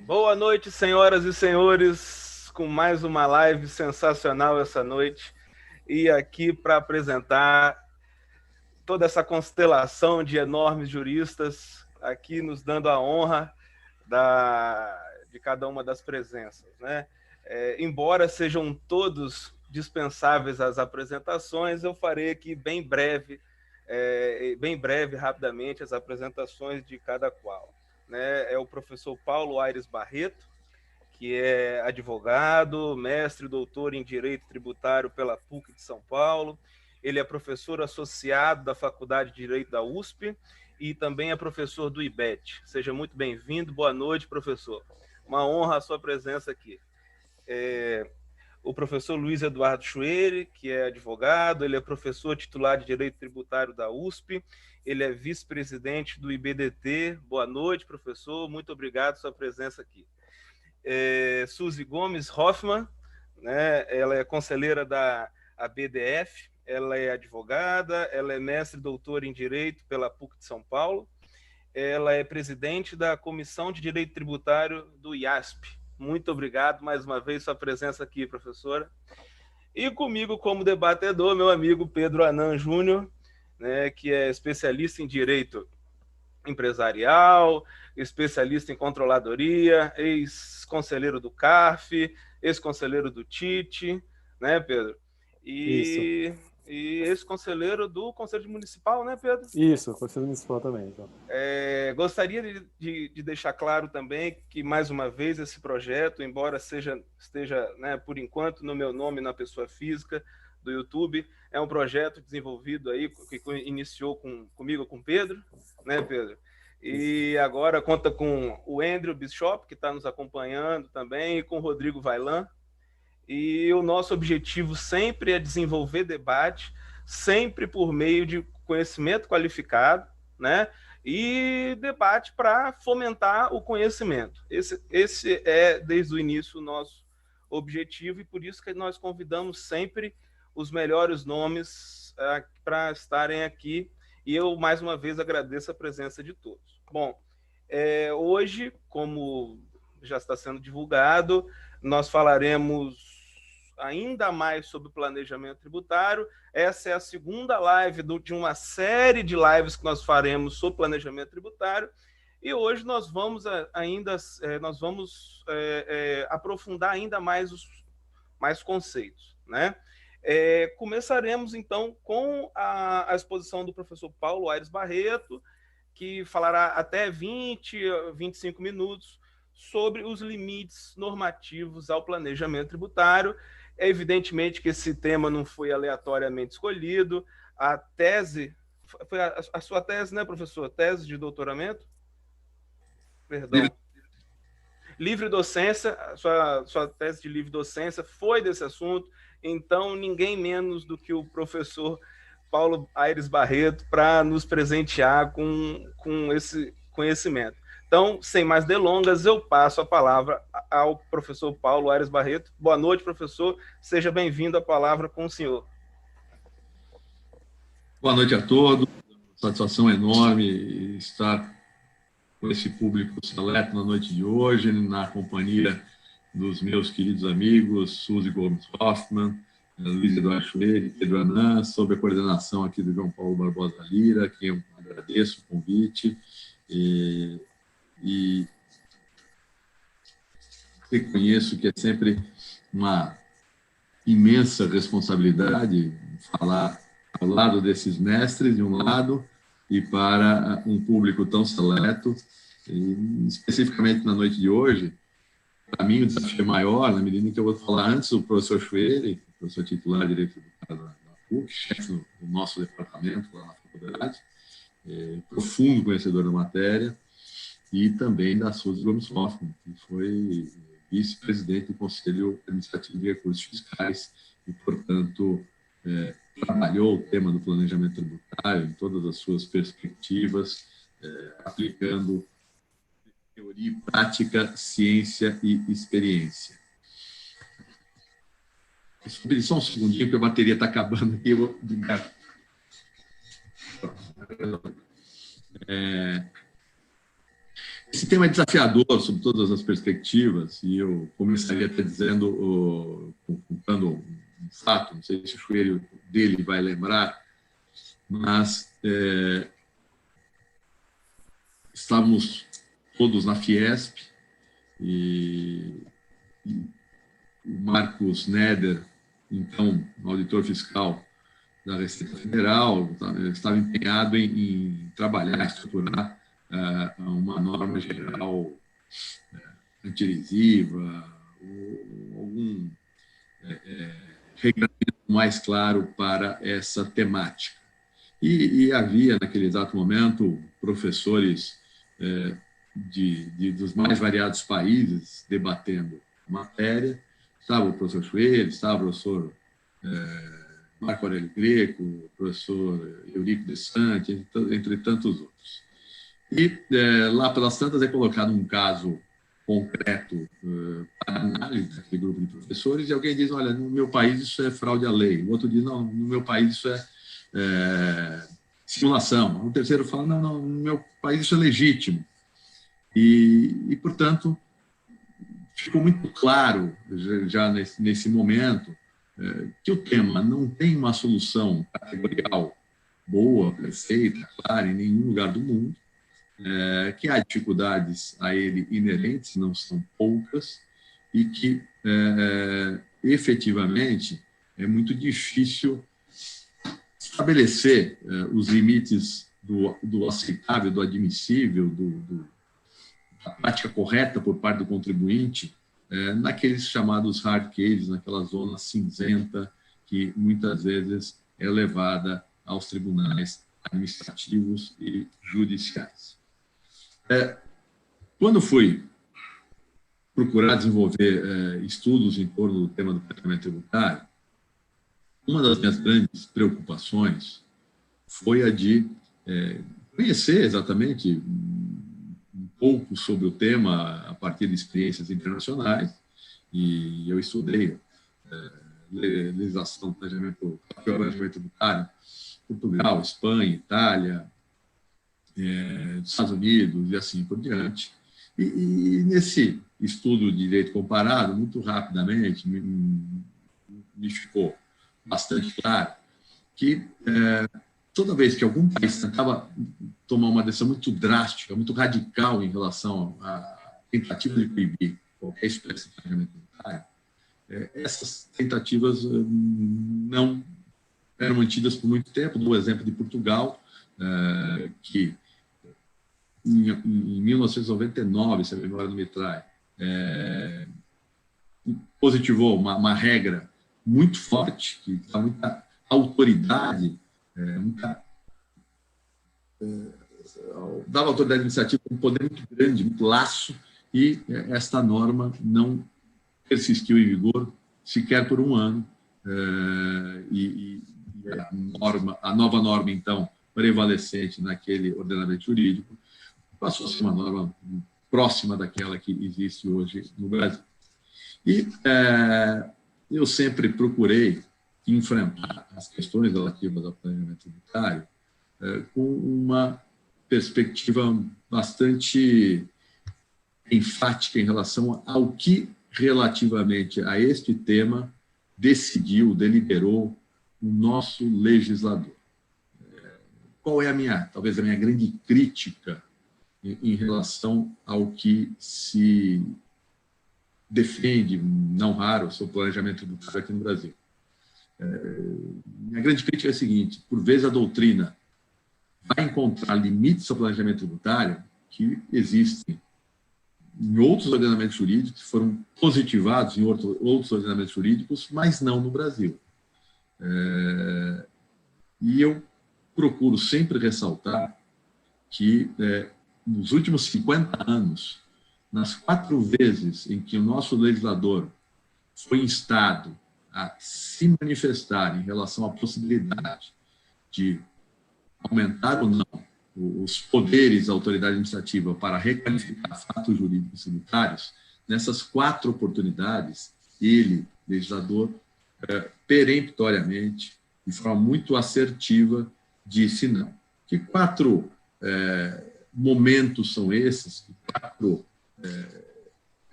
Boa noite, senhoras e senhores, com mais uma live sensacional essa noite. E aqui para apresentar toda essa constelação de enormes juristas, aqui nos dando a honra de cada uma das presenças, né? Embora sejam todos dispensáveis as apresentações, eu farei aqui bem breve, rapidamente, as apresentações de cada qual. Né? É o professor Paulo Aires Barreto, que é advogado, mestre e doutor em Direito Tributário pela PUC de São Paulo. Ele é professor associado da Faculdade de Direito da USP e também é professor do IBET. Seja muito bem-vindo. Boa noite, professor. Uma honra a sua presença aqui. O professor Luiz Eduardo Chueire, que é advogado, ele é professor titular de Direito Tributário da USP, ele é vice-presidente do IBDT. Boa noite, professor. Muito obrigado pela sua presença aqui. Suzy Gomes Hoffmann, né? Ela é conselheira da ABDF, ela é advogada, ela é mestre e doutora em Direito pela PUC de São Paulo, ela é presidente da Comissão de Direito Tributário do IASP. Muito obrigado mais uma vez sua presença aqui, professora. E comigo como debatedor, meu amigo Pedro Anan Júnior, né, que é especialista em Direito empresarial, especialista em controladoria, ex-conselheiro do CARF, ex-conselheiro do TIT, né, Pedro? Isso. E ex-conselheiro do Conselho Municipal, né, Pedro? Isso, Conselho Municipal também. Então. Gostaria de deixar claro também que, mais uma vez, esse projeto, embora esteja, né, por enquanto, no meu nome, na pessoa física do YouTube, é um projeto desenvolvido aí, que iniciou comigo, com o Pedro, né, Pedro? E agora conta com o Andrew Bishop, que está nos acompanhando também, e com o Rodrigo Vailan. E o nosso objetivo sempre é desenvolver debate, sempre por meio de conhecimento qualificado, né? E debate para fomentar o conhecimento. Esse é, desde o início, o nosso objetivo, e por isso que nós convidamos sempre os melhores nomes para estarem aqui. E eu, mais uma vez, agradeço a presença de todos. Bom, hoje, como já está sendo divulgado, nós falaremos ainda mais sobre o planejamento tributário. Essa é a segunda live de uma série de lives que nós faremos sobre planejamento tributário. E hoje nós vamos aprofundar ainda mais mais conceitos, né? Começaremos então com a exposição do professor Paulo Aires Barreto, que falará até 25 minutos sobre os limites normativos ao planejamento tributário. É evidentemente que esse tema não foi aleatoriamente escolhido. A tese, foi a sua tese, né, professor? Tese de doutoramento? Perdão. Livre docência, sua tese de livre docência foi desse assunto, então ninguém menos do que o professor Paulo Aires Barreto para nos presentear com esse conhecimento. Então, sem mais delongas, eu passo a palavra ao professor Paulo Aires Barreto. Boa noite, professor. Seja bem-vindo à palavra com o senhor. Boa noite a todos. Satisfação enorme estar com esse público seleto na noite de hoje, na companhia dos meus queridos amigos Suzy Gomes Hoffmann, Luiz Eduardo Chueire e Pedro Anan, sob a coordenação aqui do João Paulo Barbosa Lira, a quem eu agradeço o convite e reconheço que é sempre uma imensa responsabilidade falar ao lado desses mestres, de um lado, e para um público tão seleto, e especificamente na noite de hoje, para mim o desafio é maior, na medida em que eu vou falar antes do professor Chueire, professor titular de Direito Tributário da PUC, chefe do nosso departamento lá na faculdade, profundo conhecedor da matéria, e também da Suzy Gomes Hoffmann, que foi vice-presidente do Conselho Administrativo de Recursos Fiscais e, portanto, trabalhou o tema do planejamento tributário em todas as suas perspectivas, aplicando teoria e prática, ciência e experiência. Só um segundinho, porque a bateria está acabando aqui, eu vou ligar. Esse tema é desafiador sob todas as perspectivas, e eu começaria até dizendo, contando um fato, não sei se o joelho dele vai lembrar, mas estávamos todos na Fiesp e o Marcos Neder, então auditor fiscal da Receita Federal, estava empenhado em trabalhar, estruturar uma norma geral antirresiva, ou algum regulamento mais claro para essa temática. E havia, naquele exato momento, professores dos mais variados países debatendo a matéria. Estava o professor Schwed, estava o professor Marco Aurélio Greco, o professor Eurico de Sante, entre tantos outros. E lá pelas tantas é colocado um caso concreto para análise daquele grupo de professores, e alguém diz, olha, no meu país isso é fraude à lei. O outro diz, não, no meu país isso é simulação. O terceiro fala, não, no meu país isso é legítimo. E portanto, ficou muito claro, já nesse momento, que o tema não tem uma solução categorial boa, perfeita, clara, em nenhum lugar do mundo, que há dificuldades a ele inerentes, não são poucas, e que, efetivamente, é muito difícil estabelecer os limites do aceitável, do admissível, da prática correta por parte do contribuinte, naqueles chamados hard cases, naquela zona cinzenta que muitas vezes é levada aos tribunais administrativos e judiciais. Quando fui procurar desenvolver estudos em torno do tema do planejamento tributário, uma das minhas grandes preocupações foi a de conhecer exatamente um pouco sobre o tema a partir de experiências internacionais, e eu estudei legislação do planejamento tributário, Portugal, Espanha, Itália, Estados Unidos e assim por diante. E nesse estudo de direito comparado, muito rapidamente, me ficou bastante claro que toda vez que algum país tentava tomar uma decisão muito drástica, muito radical em relação à tentativa de proibir qualquer espécie de planejamento tributário, essas tentativas não eram mantidas por muito tempo. Do exemplo de Portugal, que em 1999, se a memória não me trai, positivou uma regra muito forte, que dá muita autoridade, dava autoridade administrativa um poder muito grande, muito laço, e esta norma não persistiu em vigor sequer por um ano, e a nova norma, então, prevalecente naquele ordenamento jurídico, passou a ser uma norma próxima daquela que existe hoje no Brasil. E eu sempre procurei enfrentar as questões relativas ao planejamento tributário com uma perspectiva bastante enfática em relação ao que, relativamente a este tema, deliberou o nosso legislador. Qual é talvez a minha grande crítica em relação ao que se defende, não raro, sobre o planejamento tributário aqui no Brasil? Minha grande crítica é a seguinte: por vezes a doutrina vai encontrar limites ao planejamento tributário que existem em outros ordenamentos jurídicos, que foram positivados em outros ordenamentos jurídicos, mas não no Brasil. E eu procuro sempre ressaltar que, nos últimos 50 anos, nas 4 vezes em que o nosso legislador foi instado a se manifestar em relação à possibilidade de aumentar ou não os poderes da autoridade administrativa para requalificar fatos jurídicos tributários, nessas 4 oportunidades, ele, legislador, peremptoriamente, de forma muito assertiva, disse não. Que 4 momentos são esses, 4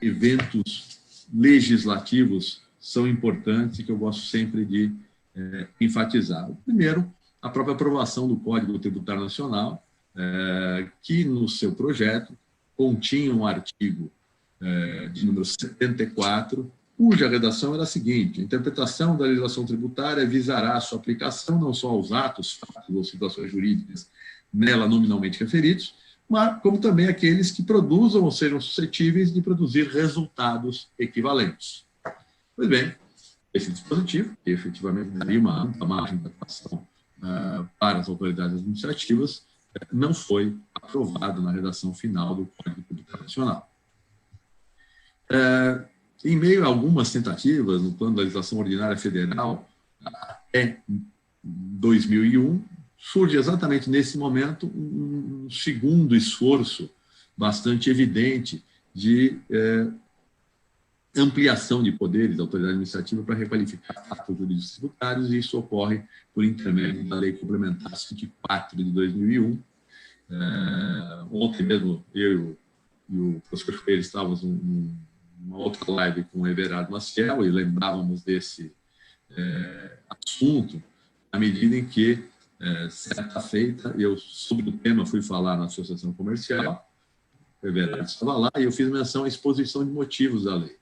eventos legislativos são importantes e que eu gosto sempre de enfatizar. O primeiro, a própria aprovação do Código Tributário Nacional, que no seu projeto continha um artigo de número 74, cuja redação era a seguinte: a interpretação da legislação tributária visará a sua aplicação não só aos atos, fatos ou situações jurídicas nela nominalmente referidos, mas como também aqueles que produzam ou sejam suscetíveis de produzir resultados equivalentes. Pois bem, esse dispositivo, que efetivamente daria uma ampla margem de atuação para as autoridades administrativas, não foi aprovado na redação final do Código Tributário Nacional. Em meio a algumas tentativas no plano da legislação ordinária federal, até 2001, surge exatamente nesse momento um segundo esforço bastante evidente de ampliação de poderes da autoridade administrativa para requalificar atos jurídicos tributários, e isso ocorre por intermédio da Lei Complementar 104 de 2001. Ontem mesmo eu e o professor Freire estávamos numa outra live com o Everardo Maciel e lembrávamos desse assunto, à medida em que, certa feita, eu, sobre o tema, fui falar na Associação Comercial, o Everardo estava lá, e eu fiz menção à exposição de motivos da lei.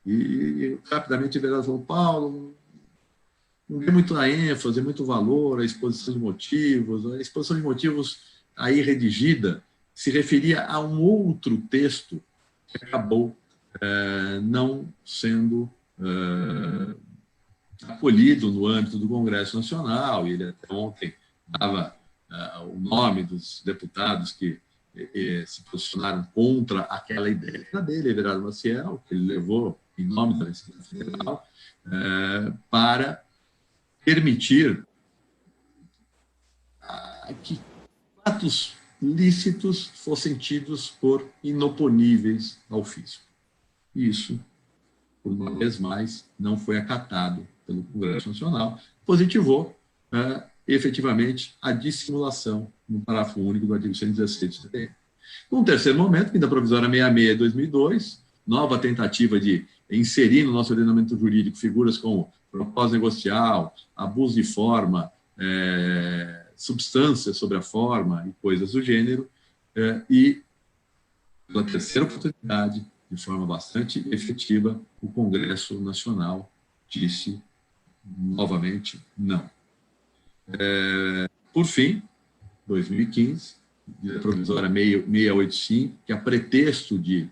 E rapidamente o Everardo falou: Paulo, não dê muita ênfase, muito valor à exposição de motivos. A exposição de motivos aí redigida se referia a um outro texto que acabou não sendo acolhido no âmbito do Congresso Nacional, e ele até ontem dava o nome dos deputados que se posicionaram contra aquela ideia. Era dele, Everardo Maciel, que ele levou em nome da Receita Federal para permitir que fatos lícitos fossem tidos por inoponíveis ao fisco. Isso, por uma vez mais, não foi acatado pelo Congresso Nacional, positivou efetivamente a dissimulação no parágrafo único do artigo 116 do CPM. Num terceiro momento, medida provisória 66 de 2002, nova tentativa de inserir no nosso ordenamento jurídico figuras como propósito negocial, abuso de forma, substância sobre a forma e coisas do gênero, e, pela terceira oportunidade, de forma bastante efetiva, o Congresso Nacional disse novamente não. Por fim, 2015, medida provisória 685, que a pretexto de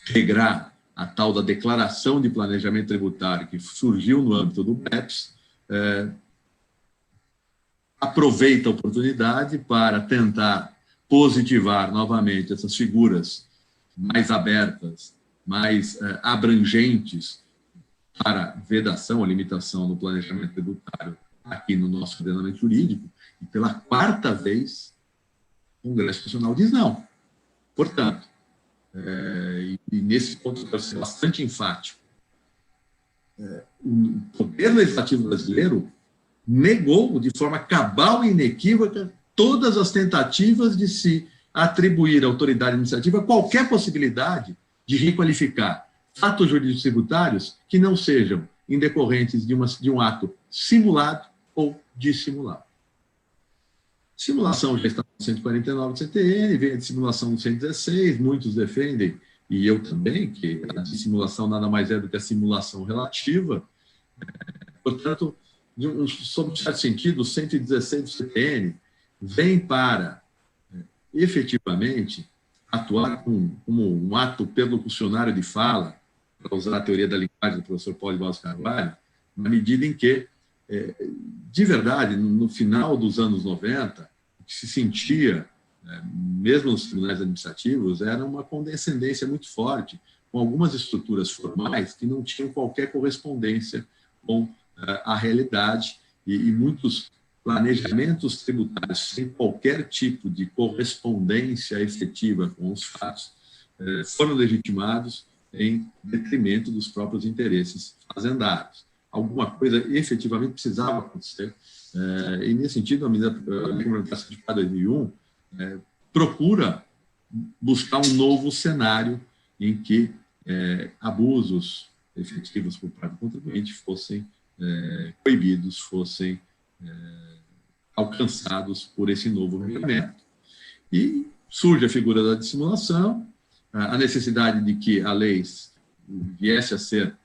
regrar a tal da declaração de planejamento tributário que surgiu no âmbito do BEPS, aproveita a oportunidade para tentar positivar novamente essas figuras mais abertas, mais abrangentes para vedação ou limitação do planejamento tributário aqui no nosso ordenamento jurídico, e pela quarta vez o Congresso Nacional diz não. Portanto, e nesse ponto eu quero ser bastante enfático, o Poder Legislativo brasileiro negou de forma cabal e inequívoca todas as tentativas de se atribuir à autoridade administrativa qualquer possibilidade de requalificar atos jurídicos tributários que não sejam indecorrentes de um ato simulado ou dissimulado. Simulação já está no 149 do CTN, vem a dissimulação no 116, muitos defendem, e eu também, que a dissimulação nada mais é do que a simulação relativa. Portanto, sob um certo sentido, o 116 do CTN vem para, efetivamente, atuar como um ato perlocucionário de fala, para usar a teoria da linguagem do professor Paulo de Barros Carvalho, na medida em que, de verdade, no final dos anos 90, o que se sentia, mesmo nos tribunais administrativos, era uma condescendência muito forte com algumas estruturas formais que não tinham qualquer correspondência com a realidade, e muitos planejamentos tributários sem qualquer tipo de correspondência efetiva com os fatos foram legitimados em detrimento dos próprios interesses fazendários. Alguma coisa efetivamente precisava acontecer E, nesse sentido, a Lei Complementar 2001 procura buscar um novo cenário em que abusos efetivos por parte do contribuinte fossem proibidos, fossem alcançados por esse novo regulamento. E surge a figura da dissimulação, a necessidade de que a lei viesse a ser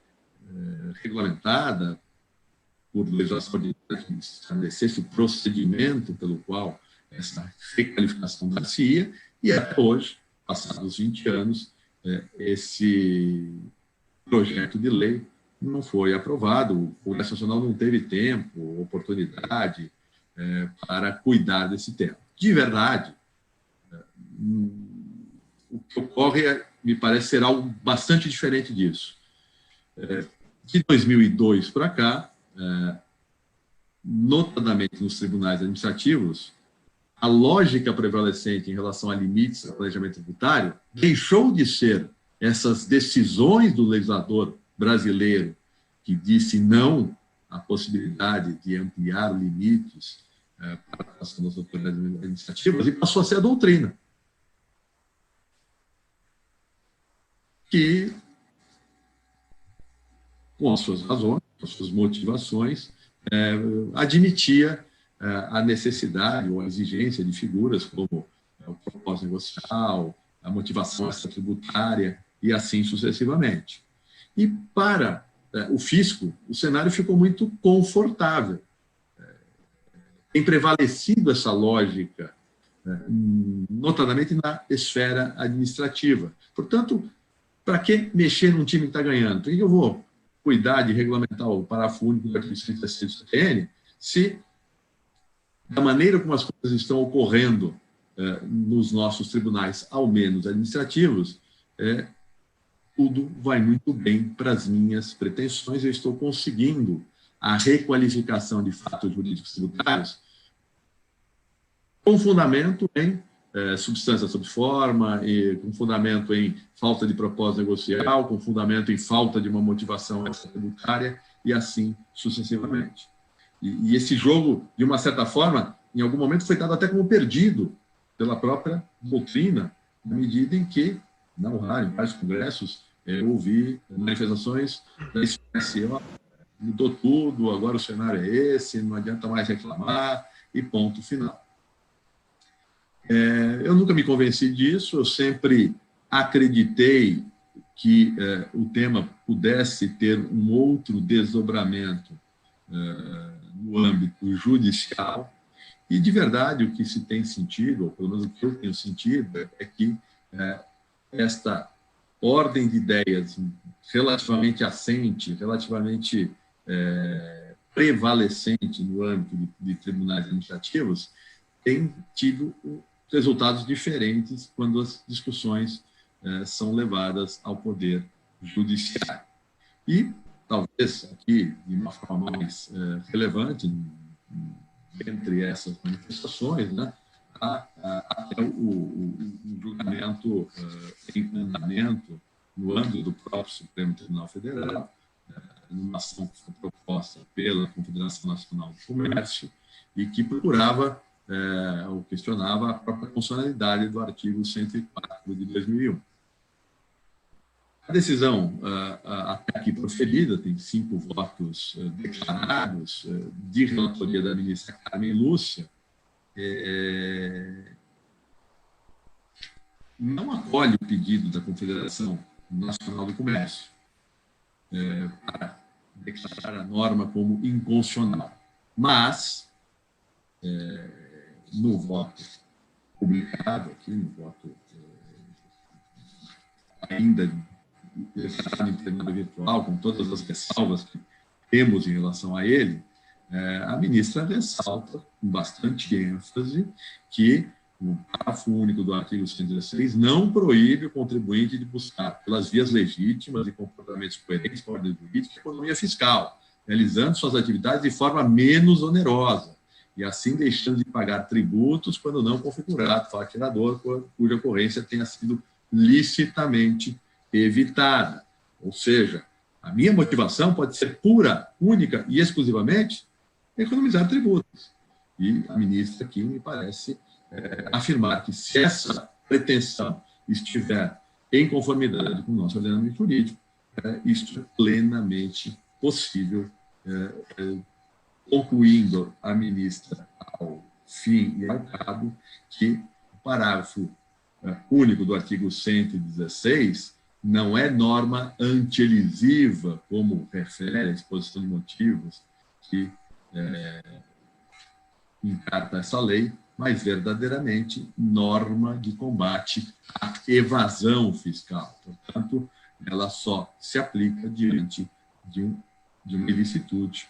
regulamentada por legislação que estabelecesse o procedimento pelo qual essa requalificação dar-se-ia, e até hoje, passados 20 anos, esse projeto de lei não foi aprovado, o Congresso Nacional não teve tempo, oportunidade para cuidar desse tema. De verdade, o que ocorre, me parece, ser algo bastante diferente disso. De 2002 para cá, notadamente nos tribunais administrativos, a lógica prevalecente em relação a limites ao planejamento tributário deixou de ser essas decisões do legislador brasileiro que disse não à possibilidade de ampliar limites para a ação das autoridades administrativas e passou a ser a doutrina, que, com as suas razões, com as suas motivações, admitia a necessidade ou a exigência de figuras como o propósito negocial, a motivação extratributária e assim sucessivamente. E para o fisco, o cenário ficou muito confortável. Tem prevalecido essa lógica, notadamente na esfera administrativa. Portanto, para que mexer num time que está ganhando? Por que eu vou cuidar de regulamentar o parágrafo único do artigo 136 do CTN, se, da maneira como as coisas estão ocorrendo nos nossos tribunais, ao menos administrativos, tudo vai muito bem para as minhas pretensões, eu estou conseguindo a requalificação de fatos jurídicos tributários com fundamento em substância sob forma, e com fundamento em falta de propósito negocial, com fundamento em falta de uma motivação tributária, e assim sucessivamente. E esse jogo, de uma certa forma, em algum momento foi dado até como perdido pela própria doutrina, na medida em que, em vários congressos, eu ouvi manifestações da espécie, mudou tudo, agora o cenário é esse, não adianta mais reclamar, e ponto final. Eu nunca me convenci disso, eu sempre acreditei que o tema pudesse ter um outro desdobramento no âmbito judicial, e, de verdade, o que se tem sentido, ou pelo menos o que eu tenho sentido, é que esta ordem de ideias relativamente assente, relativamente prevalecente no âmbito de tribunais administrativos, tem tido resultados diferentes quando as discussões são levadas ao poder judiciário. E, talvez, aqui, de uma forma mais relevante, entre essas manifestações, até o julgamento em andamento no âmbito do próprio Supremo Tribunal Federal, numa ação que foi proposta pela Confederação Nacional do Comércio e que procurava ou questionava a própria constitucionalidade do artigo 104 de 2001. A decisão, até aqui proferida, tem 5 votos declarados de relatoria da ministra Carmen Lúcia, não acolhe o pedido da Confederação Nacional do Comércio para declarar a norma como inconstitucional. Mas, no voto publicado aqui, no voto ainda declarado em plenário virtual, com todas as ressalvas que temos em relação a ele, a ministra ressalta com bastante ênfase que o parágrafo único do artigo 116 não proíbe o contribuinte de buscar, pelas vias legítimas e comportamentos coerentes com a ordem jurídica, a economia fiscal, realizando suas atividades de forma menos onerosa, e assim deixando de pagar tributos quando não configurado fato gerador, cuja ocorrência tenha sido licitamente evitada. Ou seja, a minha motivação pode ser pura, única e exclusivamente economizar tributos. E a ministra aqui me parece afirmar que se essa pretensão estiver em conformidade com o nosso ordenamento jurídico, isso é plenamente possível, concluindo a ministra ao fim e ao cabo que o parágrafo único do artigo 116 não é norma antielisiva, como refere a exposição de motivos que encarta essa lei, mas verdadeiramente norma de combate à evasão fiscal. Portanto, ela só se aplica diante de uma ilicitude,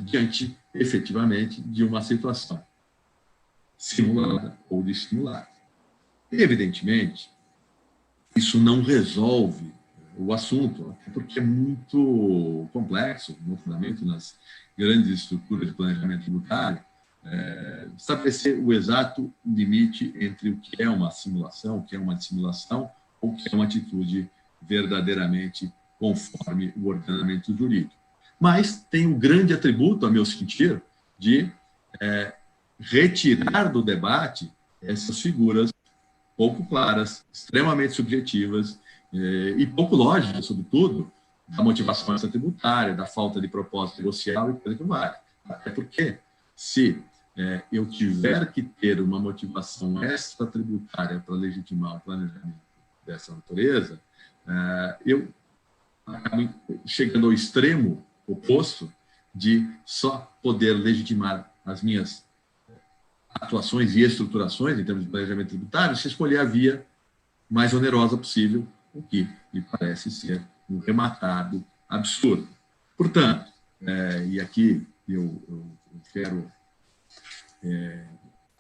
diante, efetivamente, de uma situação simulada ou dissimulada. Evidentemente, isso não resolve o assunto, porque é muito complexo, no fundamento, nas grandes estruturas de planejamento tributário, estabelecer o exato limite entre o que é uma simulação, o que é uma dissimulação, ou o que é uma atitude verdadeiramente conforme o ordenamento jurídico. Mas tem um grande atributo, a meu sentir, de retirar do debate essas figuras pouco claras, extremamente subjetivas e pouco lógicas, sobretudo, da motivação extratributária, da falta de propósito negocial e coisa que vale. Até porque, se eu tiver que ter uma motivação extratributária para legitimar um planejamento dessa natureza, eu acabo chegando ao extremo oposto de só poder legitimar as minhas atuações e estruturações em termos de planejamento tributário, se escolher a via mais onerosa possível, o que me parece ser um rematado absurdo. Portanto, e aqui eu quero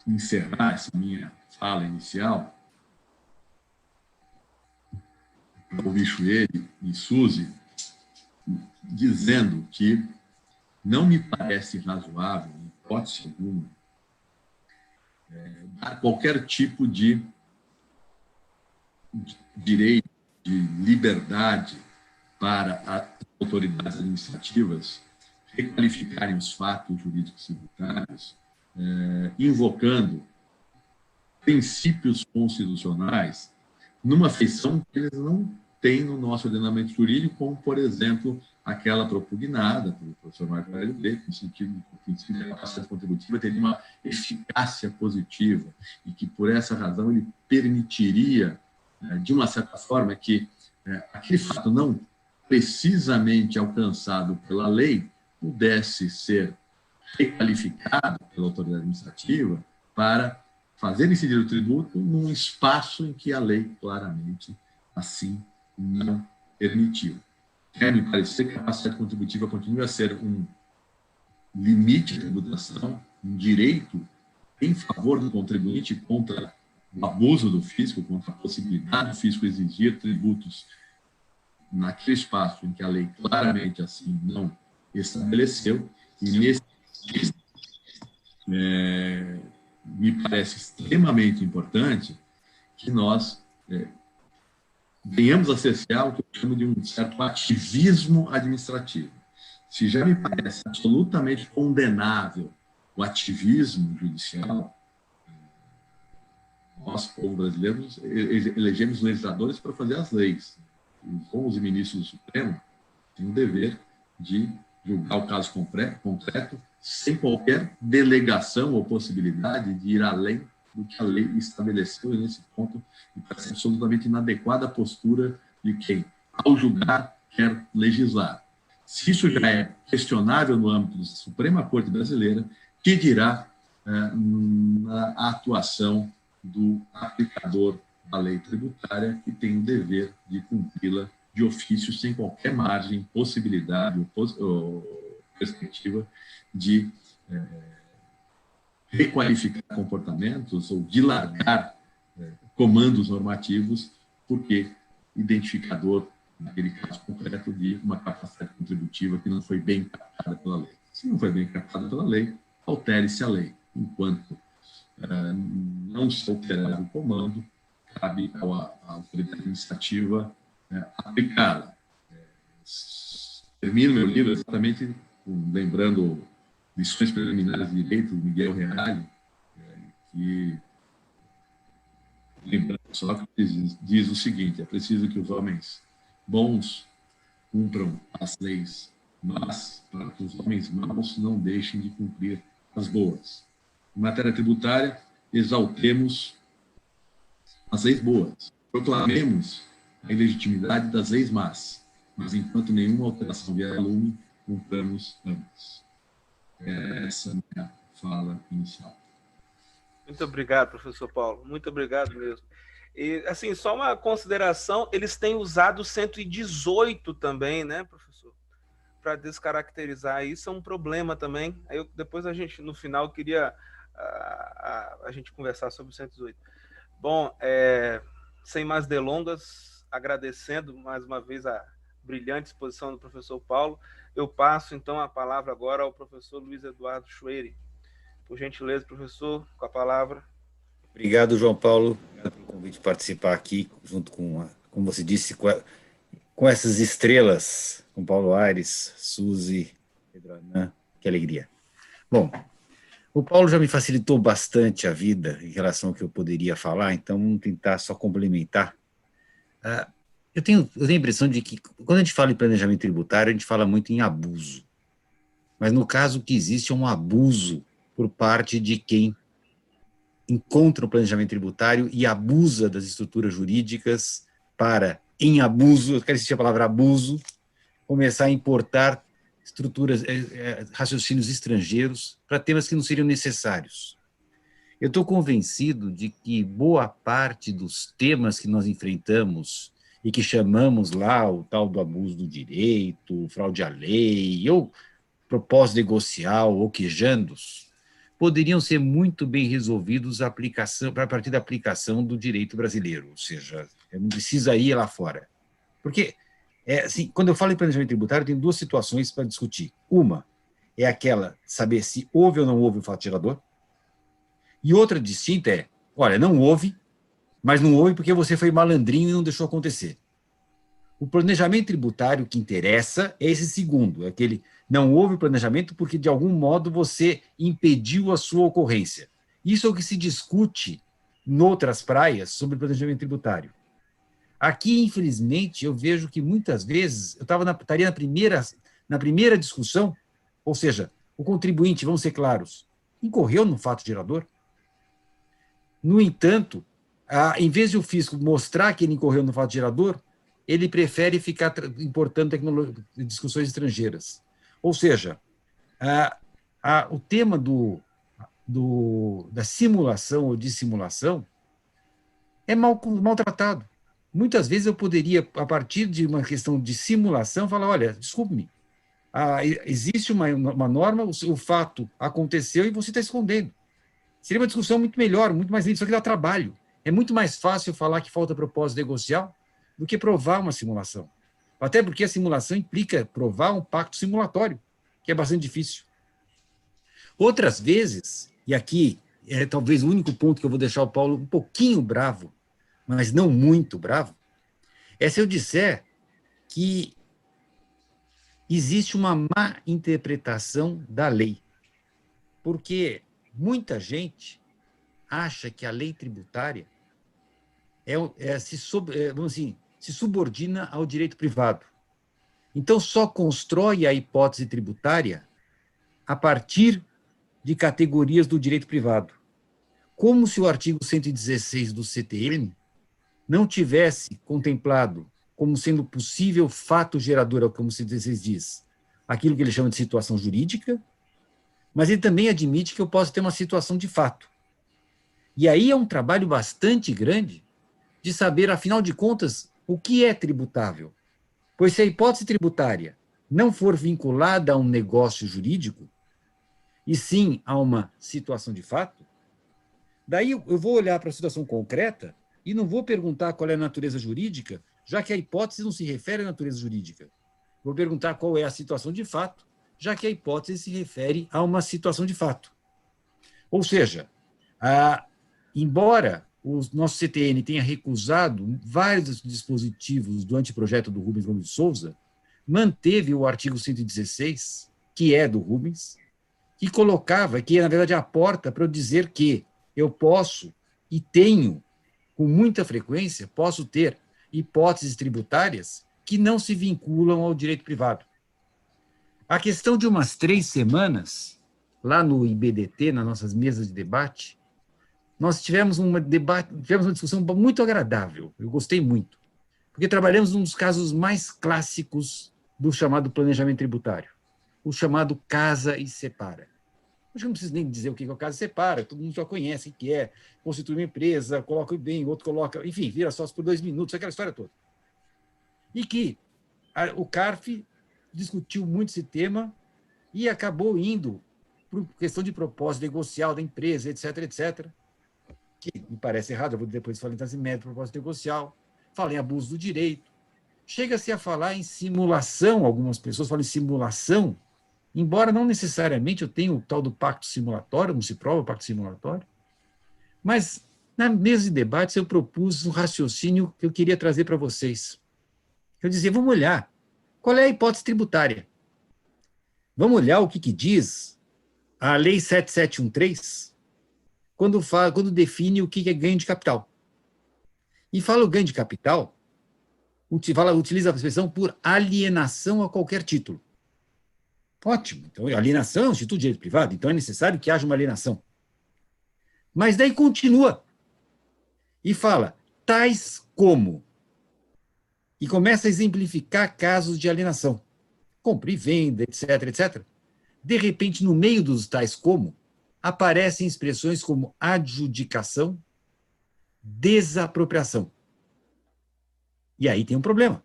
encerrar essa minha fala inicial, ouvi Chuele e Suzy dizendo que não me parece razoável, em hipótese alguma, dar qualquer tipo de direito, de liberdade para as autoridades administrativas requalificarem os fatos jurídicos tributários, invocando princípios constitucionais numa feição que eles não têm no nosso ordenamento jurídico, como, por exemplo, aquela propugnada pelo professor Marco Aurélio Brito, no sentido de que o princípio da capacidade contributiva teria uma eficácia positiva e que, por essa razão, ele permitiria, de uma certa forma, que aquele fato não precisamente alcançado pela lei pudesse ser requalificado pela autoridade administrativa para fazer incidir o tributo num espaço em que a lei claramente assim não permitiu. Me parecer que a capacidade contributiva continua a ser um limite de tributação, um direito em favor do contribuinte contra o abuso do fisco, contra a possibilidade do fisco exigir tributos naquele espaço em que a lei claramente assim não estabeleceu, e nesse me parece extremamente importante que nós venhamos a cessar o que eu chamo de um certo ativismo administrativo. Se já me parece absolutamente condenável o ativismo judicial, nós, povo brasileiro, elegemos legisladores para fazer as leis. E, os ministros do Supremo têm o dever de julgar o caso concreto sem qualquer delegação ou possibilidade de ir além do que a lei estabeleceu. E nesse ponto, me parece absolutamente inadequada a postura de quem, ao julgar, quer legislar. Se isso já é questionável no âmbito da Suprema Corte Brasileira, que dirá na atuação do aplicador da lei tributária, que tem o dever de cumpri-la de ofício, sem qualquer margem, possibilidade ou perspectiva de requalificar comportamentos ou de largar comandos normativos, porque identificador, naquele caso concreto, de uma capacidade contributiva que não foi bem captada pela lei. Se não foi bem captada pela lei, altere-se a lei. Enquanto não se alterar o comando, cabe à autoridade administrativa aplicá-la. Termino meu livro exatamente lembrando Lições Preliminares de Direito, Miguel Reale, que, lembrando Sócrates, diz o seguinte: é preciso que os homens bons cumpram as leis, mas para que os homens maus não deixem de cumprir as boas. Em matéria tributária, exaltemos as leis boas, proclamemos a ilegitimidade das leis más, mas enquanto nenhuma alteração vier a lume, cumpramos ambas. Essa é a minha fala inicial. Muito obrigado, professor Paulo. Muito obrigado mesmo. E, assim, só uma consideração, eles têm usado o 118 também, né, professor? Para descaracterizar isso é um problema também. Aí depois a gente, no final, queria a gente conversar sobre o 118. Bom, sem mais delongas, agradecendo mais uma vez a brilhante exposição do professor Paulo, eu passo então a palavra agora ao professor Luiz Eduardo Schweire. Por gentileza, professor, com a palavra. Obrigado, João Paulo, obrigado pelo convite de participar aqui, junto com, como você disse, com essas estrelas, com Paulo Aires, Suzy, Pedro Anan, que alegria. Bom, o Paulo já me facilitou bastante a vida em relação ao que eu poderia falar, então vamos tentar só complementar. Eu tenho a impressão de que, quando a gente fala em planejamento tributário, a gente fala muito em abuso. Mas, no caso, o que existe é um abuso por parte de quem encontra o planejamento tributário e abusa das estruturas jurídicas para, em abuso, eu quero insistir a palavra abuso, começar a importar estruturas, raciocínios estrangeiros para temas que não seriam necessários. Eu estou convencido de que boa parte dos temas que nós enfrentamos e que chamamos lá o tal do abuso do direito, fraude à lei, ou propósito negocial, ou quejandos, poderiam ser muito bem resolvidos a partir da aplicação do direito brasileiro, ou seja, não precisa ir lá fora. Porque, assim, quando eu falo em planejamento tributário, tem duas situações para discutir. Uma é aquela de saber se houve ou não houve o fato gerador, e outra distinta é, olha, não houve, mas não houve porque você foi malandrinho e não deixou acontecer. O planejamento tributário que interessa é esse segundo, é aquele não houve planejamento porque, de algum modo, você impediu a sua ocorrência. Isso é o que se discute em outras praias sobre planejamento tributário. Aqui, infelizmente, eu vejo que, muitas vezes, eu estaria na primeira discussão, ou seja, o contribuinte, vamos ser claros, incorreu no fato gerador. No entanto, em vez de o fisco mostrar que ele incorreu no fato gerador, ele prefere ficar importando discussões estrangeiras. Ou seja, o tema da simulação ou dissimulação é maltratado. Muitas vezes eu poderia, a partir de uma questão de simulação, falar, olha, desculpe-me, existe uma norma, o fato aconteceu e você está escondendo. Seria uma discussão muito melhor, muito mais livre, só que dá trabalho. É muito mais fácil falar que falta propósito negocial do que provar uma simulação. Até porque a simulação implica provar um pacto simulatório, que é bastante difícil. Outras vezes, e aqui é talvez o único ponto que eu vou deixar o Paulo um pouquinho bravo, mas não muito bravo, é se eu disser que existe uma má interpretação da lei. Porque muita gente acha que a lei tributária se subordina ao direito privado. Então, só constrói a hipótese tributária a partir de categorias do direito privado. Como se o artigo 116 do CTN não tivesse contemplado como sendo possível fato gerador, como o 116 diz, aquilo que ele chama de situação jurídica, mas ele também admite que eu posso ter uma situação de fato. E aí é um trabalho bastante grande de saber, afinal de contas, o que é tributável. Pois se a hipótese tributária não for vinculada a um negócio jurídico, e sim a uma situação de fato, daí eu vou olhar para a situação concreta e não vou perguntar qual é a natureza jurídica, já que a hipótese não se refere à natureza jurídica. Vou perguntar qual é a situação de fato, já que a hipótese se refere a uma situação de fato. Ou seja, embora o nosso CTN tenha recusado vários dispositivos do anteprojeto do Rubens Gomes de Souza, manteve o artigo 116, que é do Rubens, que colocava, que na verdade é a porta para eu dizer que eu posso e tenho, com muita frequência, posso ter hipóteses tributárias que não se vinculam ao direito privado. A questão de umas 3 semanas, lá no IBDT, nas nossas mesas de debate, nós tivemos uma discussão muito agradável, eu gostei muito, porque trabalhamos num dos casos mais clássicos do chamado planejamento tributário, o chamado casa e separa. Acho que não preciso nem dizer o que é o casa e separa, todo mundo já conhece o que é, constitui uma empresa, coloca o bem, o outro coloca, enfim, vira sócio por 2 minutos, aquela história toda. E que o CARF discutiu muito esse tema e acabou indo por questão de propósito negocial da empresa, etc., etc., que me parece errado, eu vou depois falar em método de propósito negocial, fala em abuso do direito, chega-se a falar em simulação, algumas pessoas falam em simulação, embora não necessariamente eu tenha o tal do pacto simulatório, não se prova o pacto simulatório, mas na mesa de debates eu propus um raciocínio que eu queria trazer para vocês. Eu dizia, vamos olhar, qual é a hipótese tributária? Vamos olhar o que diz a Lei 7713, quando define o que é ganho de capital. E fala o ganho de capital, utiliza a expressão por alienação a qualquer título. Ótimo. Então, alienação é um instituto de direito privado, então é necessário que haja uma alienação. Mas daí continua e fala, tais como, e começa a exemplificar casos de alienação, compra e venda, etc., etc. De repente, no meio dos tais como, aparecem expressões como adjudicação, desapropriação. E aí tem um problema.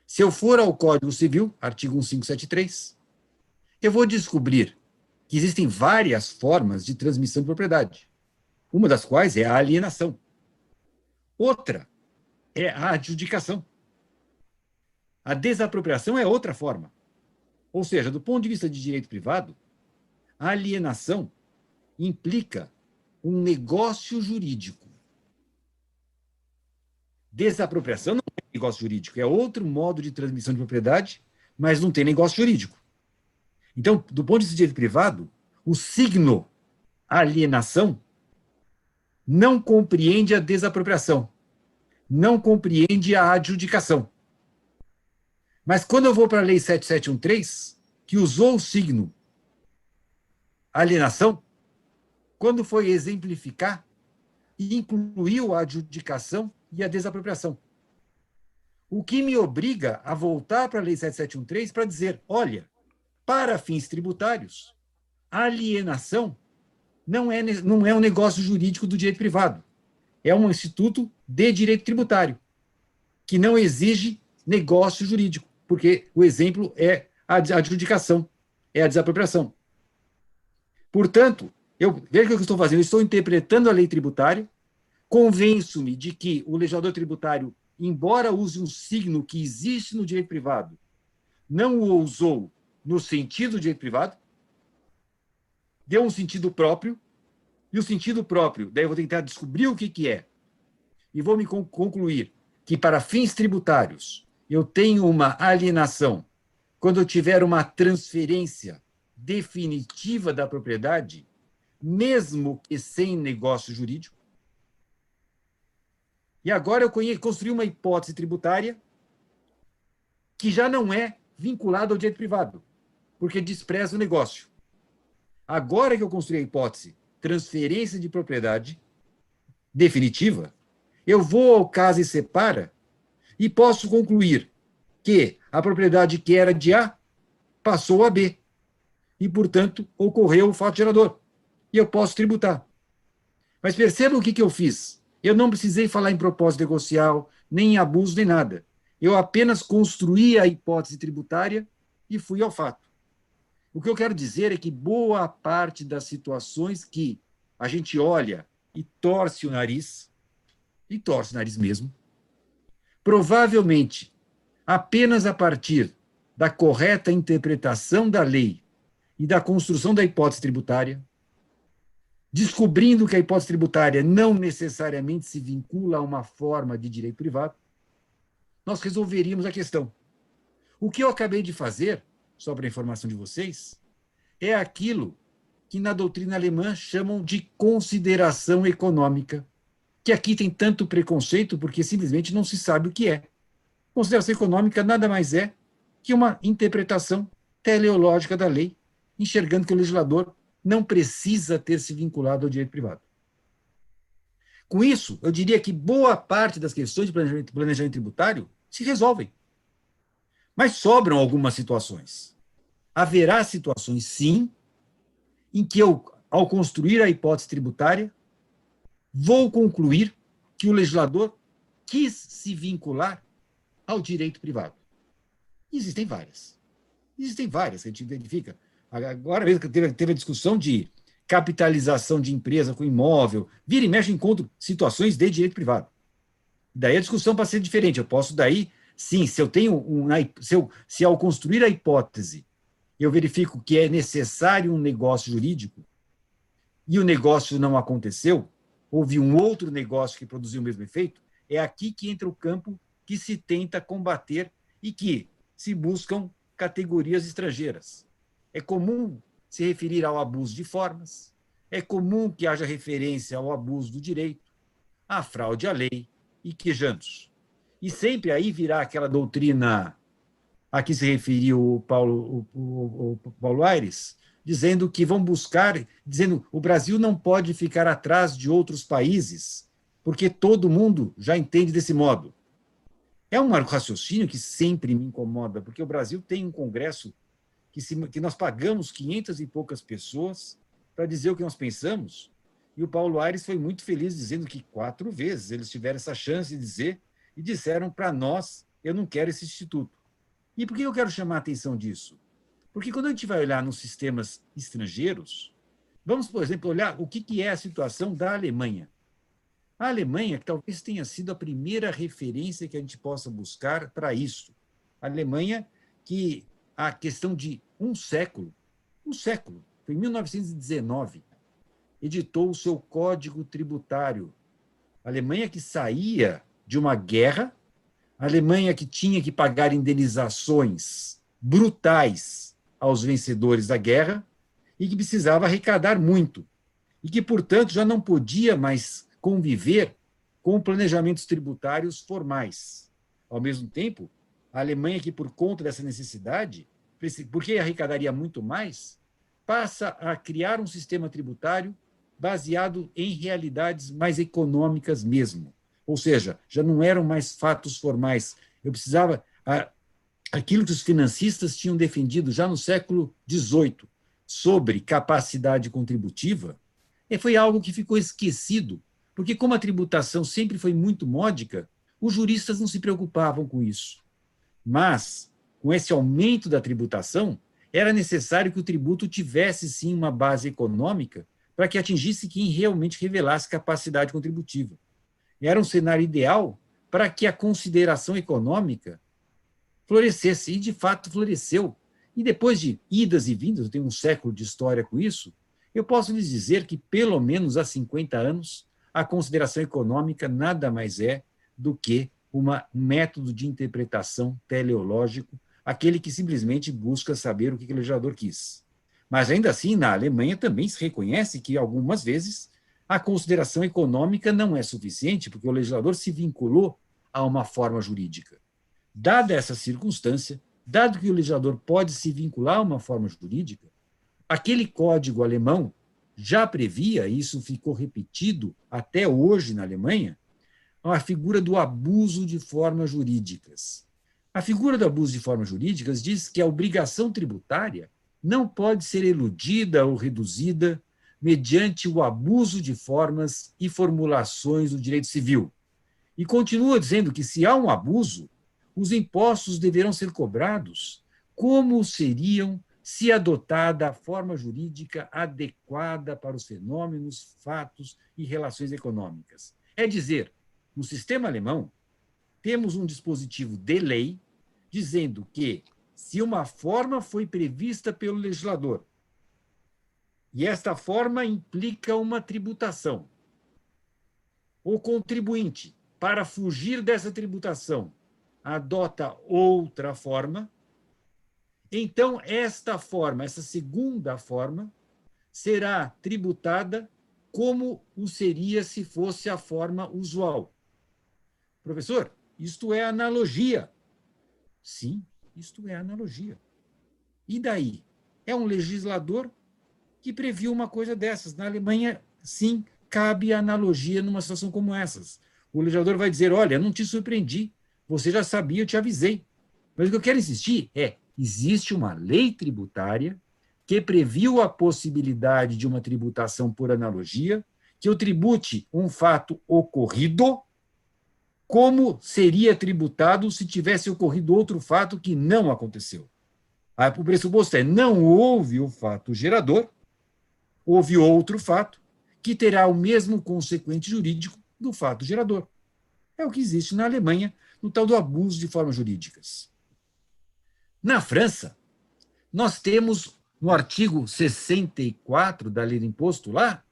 Se eu for ao Código Civil, artigo 1573, eu vou descobrir que existem várias formas de transmissão de propriedade, uma das quais é a alienação. Outra é a adjudicação. A desapropriação é outra forma. Ou seja, do ponto de vista de direito privado, a alienação implica um negócio jurídico. Desapropriação não é negócio jurídico, é outro modo de transmissão de propriedade, mas não tem negócio jurídico. Então, do ponto de vista de direito privado, o signo alienação não compreende a desapropriação, não compreende a adjudicação. Mas quando eu vou para a Lei 7713, que usou o signo alienação, quando foi exemplificar, incluiu a adjudicação e a desapropriação. O que me obriga a voltar para a Lei 7713 para dizer, olha, para fins tributários, a alienação não é um negócio jurídico do direito privado. É um instituto de direito tributário, que não exige negócio jurídico, porque o exemplo é a adjudicação, é a desapropriação. Portanto, veja o que eu estou fazendo, eu estou interpretando a lei tributária, convenço-me de que o legislador tributário, embora use um signo que existe no direito privado, não o usou no sentido do direito privado, deu um sentido próprio, e o sentido próprio, daí eu vou tentar descobrir o que é, e vou me concluir que, para fins tributários, eu tenho uma alienação quando eu tiver uma transferência definitiva da propriedade, mesmo que sem negócio jurídico. E agora eu construí uma hipótese tributária que já não é vinculada ao direito privado, porque despreza o negócio. Agora que eu construí a hipótese transferência de propriedade definitiva, eu vou ao caso e separa e posso concluir que a propriedade que era de A passou a B e, portanto, ocorreu o fato gerador. E eu posso tributar. Mas perceba o que eu fiz. Eu não precisei falar em propósito negocial, nem em abuso, nem nada. Eu apenas construí a hipótese tributária e fui ao fato. O que eu quero dizer é que boa parte das situações que a gente olha e torce o nariz mesmo, provavelmente, apenas a partir da correta interpretação da lei e da construção da hipótese tributária, descobrindo que a hipótese tributária não necessariamente se vincula a uma forma de direito privado, nós resolveríamos a questão. O que eu acabei de fazer, só para a informação de vocês, é aquilo que na doutrina alemã chamam de consideração econômica, que aqui tem tanto preconceito porque simplesmente não se sabe o que é. Consideração econômica nada mais é que uma interpretação teleológica da lei, enxergando que o legislador não precisa ter se vinculado ao direito privado. Com isso, eu diria que boa parte das questões de planejamento tributário se resolvem. Mas sobram algumas situações. Haverá situações, sim, em que eu, ao construir a hipótese tributária, vou concluir que o legislador quis se vincular ao direito privado. Existem várias. Existem várias que a gente identifica. Agora mesmo que teve a discussão de capitalização de empresa com imóvel, vira e mexe encontro situações de direito privado. Daí a discussão pode ser diferente. Eu posso daí, sim, se eu tenho se ao construir a hipótese eu verifico que é necessário um negócio jurídico e o negócio não aconteceu, houve um outro negócio que produziu o mesmo efeito, é aqui que entra o campo que se tenta combater e que se buscam categorias estrangeiras. É comum se referir ao abuso de formas, é comum que haja referência ao abuso do direito, à fraude à lei e quejantos. E sempre aí virá aquela doutrina a que se referiu o Paulo Aires, dizendo que vão buscar, dizendo que o Brasil não pode ficar atrás de outros países, porque todo mundo já entende desse modo. É um raciocínio que sempre me incomoda, porque o Brasil tem um congresso que nós pagamos 500 e poucas pessoas para dizer o que nós pensamos, e o Paulo Aires foi muito feliz dizendo que 4 vezes eles tiveram essa chance de dizer e disseram para nós, eu não quero esse instituto. E por que eu quero chamar a atenção disso? Porque quando a gente vai olhar nos sistemas estrangeiros, vamos, por exemplo, olhar o que é a situação da Alemanha. A Alemanha, que talvez tenha sido a primeira referência que a gente possa buscar para isso. A Alemanha, que a questão de um século, foi em 1919, editou o seu Código Tributário. A Alemanha que saía de uma guerra, a Alemanha que tinha que pagar indenizações brutais aos vencedores da guerra e que precisava arrecadar muito, e que, portanto, já não podia mais conviver com planejamentos tributários formais. Ao mesmo tempo, a Alemanha, que por conta dessa necessidade, porque arrecadaria muito mais, passa a criar um sistema tributário baseado em realidades mais econômicas mesmo. Ou seja, já não eram mais fatos formais. Eu precisava... Aquilo que os financistas tinham defendido já no século XVIII sobre capacidade contributiva, foi algo que ficou esquecido, porque como a tributação sempre foi muito módica, os juristas não se preocupavam com isso. Mas, com esse aumento da tributação, era necessário que o tributo tivesse, sim, uma base econômica para que atingisse quem realmente revelasse capacidade contributiva. Era um cenário ideal para que a consideração econômica florescesse, e de fato floresceu. E depois de idas e vindas, eu tenho um século de história com isso, eu posso lhes dizer que, pelo menos há 50 anos, a consideração econômica nada mais é do que um método de interpretação teleológico, aquele que simplesmente busca saber o que o legislador quis. Mas, ainda assim, na Alemanha também se reconhece que, algumas vezes, a consideração econômica não é suficiente, porque o legislador se vinculou a uma forma jurídica. Dada essa circunstância, dado que o legislador pode se vincular a uma forma jurídica, aquele código alemão já previa, e isso ficou repetido até hoje na Alemanha, a figura do abuso de formas jurídicas. A figura do abuso de formas jurídicas diz que a obrigação tributária não pode ser eludida ou reduzida mediante o abuso de formas e formulações do direito civil. E continua dizendo que, se há um abuso, os impostos deverão ser cobrados como seriam se adotada a forma jurídica adequada para os fenômenos, fatos e relações econômicas. É dizer, no sistema alemão, temos um dispositivo de lei dizendo que, se uma forma foi prevista pelo legislador, e esta forma implica uma tributação, o contribuinte, para fugir dessa tributação, adota outra forma, Então, esta forma, essa segunda forma, será tributada como o seria se fosse a forma usual. Professor, isto é analogia. Sim, isto é analogia. E daí? É um legislador que previu uma coisa dessas. Na Alemanha, sim, cabe analogia numa situação como essas. O legislador vai dizer, olha, não te surpreendi, você já sabia, eu te avisei. Mas o que eu quero insistir é, existe uma lei tributária que previu a possibilidade de uma tributação por analogia, que eu tribute um fato ocorrido, como seria tributado se tivesse ocorrido outro fato que não aconteceu. O pressuposto é, não houve o fato gerador, houve outro fato que terá o mesmo consequente jurídico do fato gerador. É o que existe na Alemanha, no tal do abuso de formas jurídicas. Na França, nós temos, no artigo 64 da lei do imposto, lá,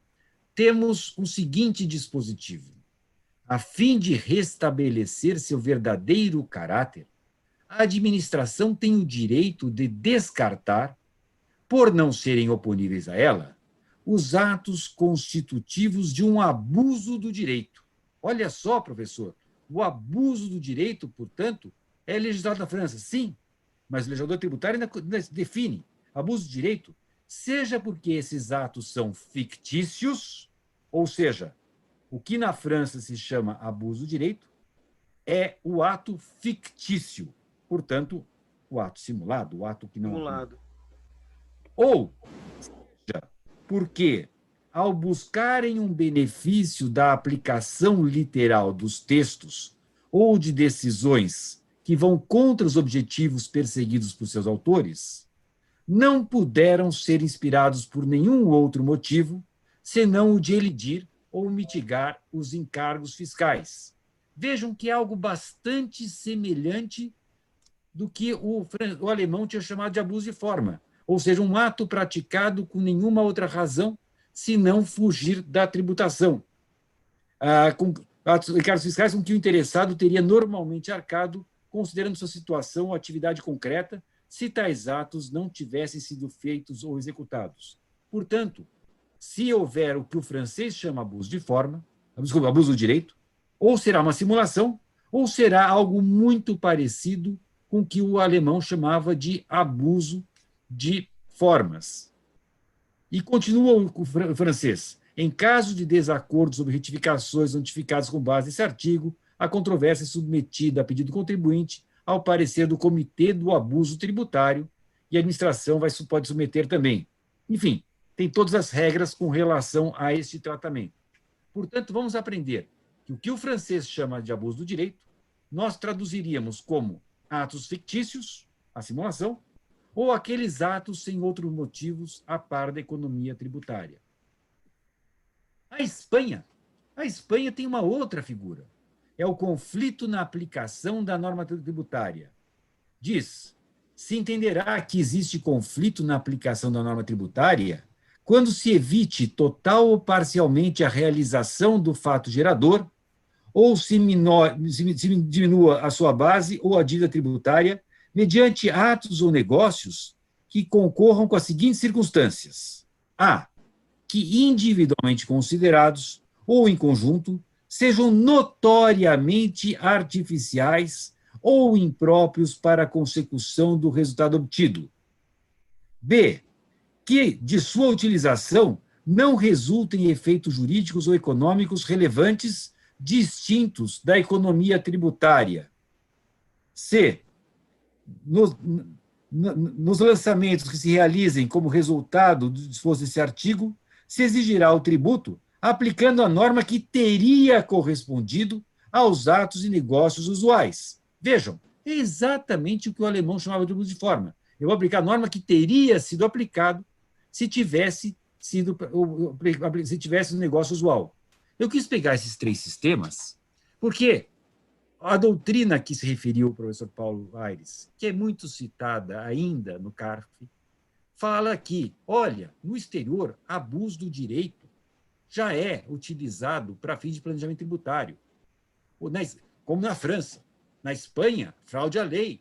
temos o seguinte dispositivo. A fim de restabelecer seu verdadeiro caráter, a administração tem o direito de descartar, por não serem oponíveis a ela, os atos constitutivos de um abuso do direito. Olha só, professor, o abuso do direito, portanto, é legislado na França, sim, mas o legislador tributário ainda define abuso de direito, seja porque esses atos são fictícios, ou seja, o que na França se chama abuso de direito é o ato fictício, portanto, o ato simulado, o ato que não Simulado. ou seja, porque, ao buscarem um benefício da aplicação literal dos textos ou de decisões que vão contra os objetivos perseguidos por seus autores, não puderam ser inspirados por nenhum outro motivo senão o de elidir ou mitigar os encargos fiscais. Vejam que é algo bastante semelhante do que o alemão tinha chamado de abuso de forma, ou seja, um ato praticado com nenhuma outra razão senão fugir da tributação. Com atos encargos fiscais com que o interessado teria normalmente arcado, considerando sua situação ou atividade concreta, se tais atos não tivessem sido feitos ou executados. Portanto, se houver o que o francês chama abuso de forma, desculpa, abuso do direito, ou será uma simulação, ou será algo muito parecido com o que o alemão chamava de abuso de formas. E continua o francês. Em caso de desacordo sobre retificações notificadas com base nesse artigo, a controvérsia é submetida a pedido do contribuinte ao parecer do Comitê do Abuso Tributário e a administração pode submeter também. Enfim, tem todas as regras com relação a este tratamento. Portanto, vamos aprender que o que o francês chama de abuso do direito, nós traduziríamos como atos fictícios, a simulação, ou aqueles atos sem outros motivos a par da economia tributária. A Espanha tem uma outra figura. É o conflito na aplicação da norma tributária. Diz, se entenderá que existe conflito na aplicação da norma tributária quando se evite total ou parcialmente a realização do fato gerador ou se diminua a sua base ou a dívida tributária mediante atos ou negócios que concorram com as seguintes circunstâncias. A. Que individualmente considerados ou em conjunto sejam notoriamente artificiais ou impróprios para a consecução do resultado obtido. B. Que de sua utilização não resultem efeitos jurídicos ou econômicos relevantes distintos da economia tributária. C. Nos lançamentos que se realizem como resultado do disposto desse artigo, se exigirá o tributo aplicando a norma que teria correspondido aos atos e negócios usuais. Vejam, é exatamente o que o alemão chamava de abuso de forma. Eu vou aplicar a norma que teria sido aplicado se tivesse um negócio usual. Eu quis pegar esses três sistemas porque a doutrina a que se referiu o professor Paulo Aires, que é muito citada ainda no CARF, fala que, olha, no exterior, abuso do direito já é utilizado para fins de planejamento tributário, como na França. Na Espanha, fraude à lei.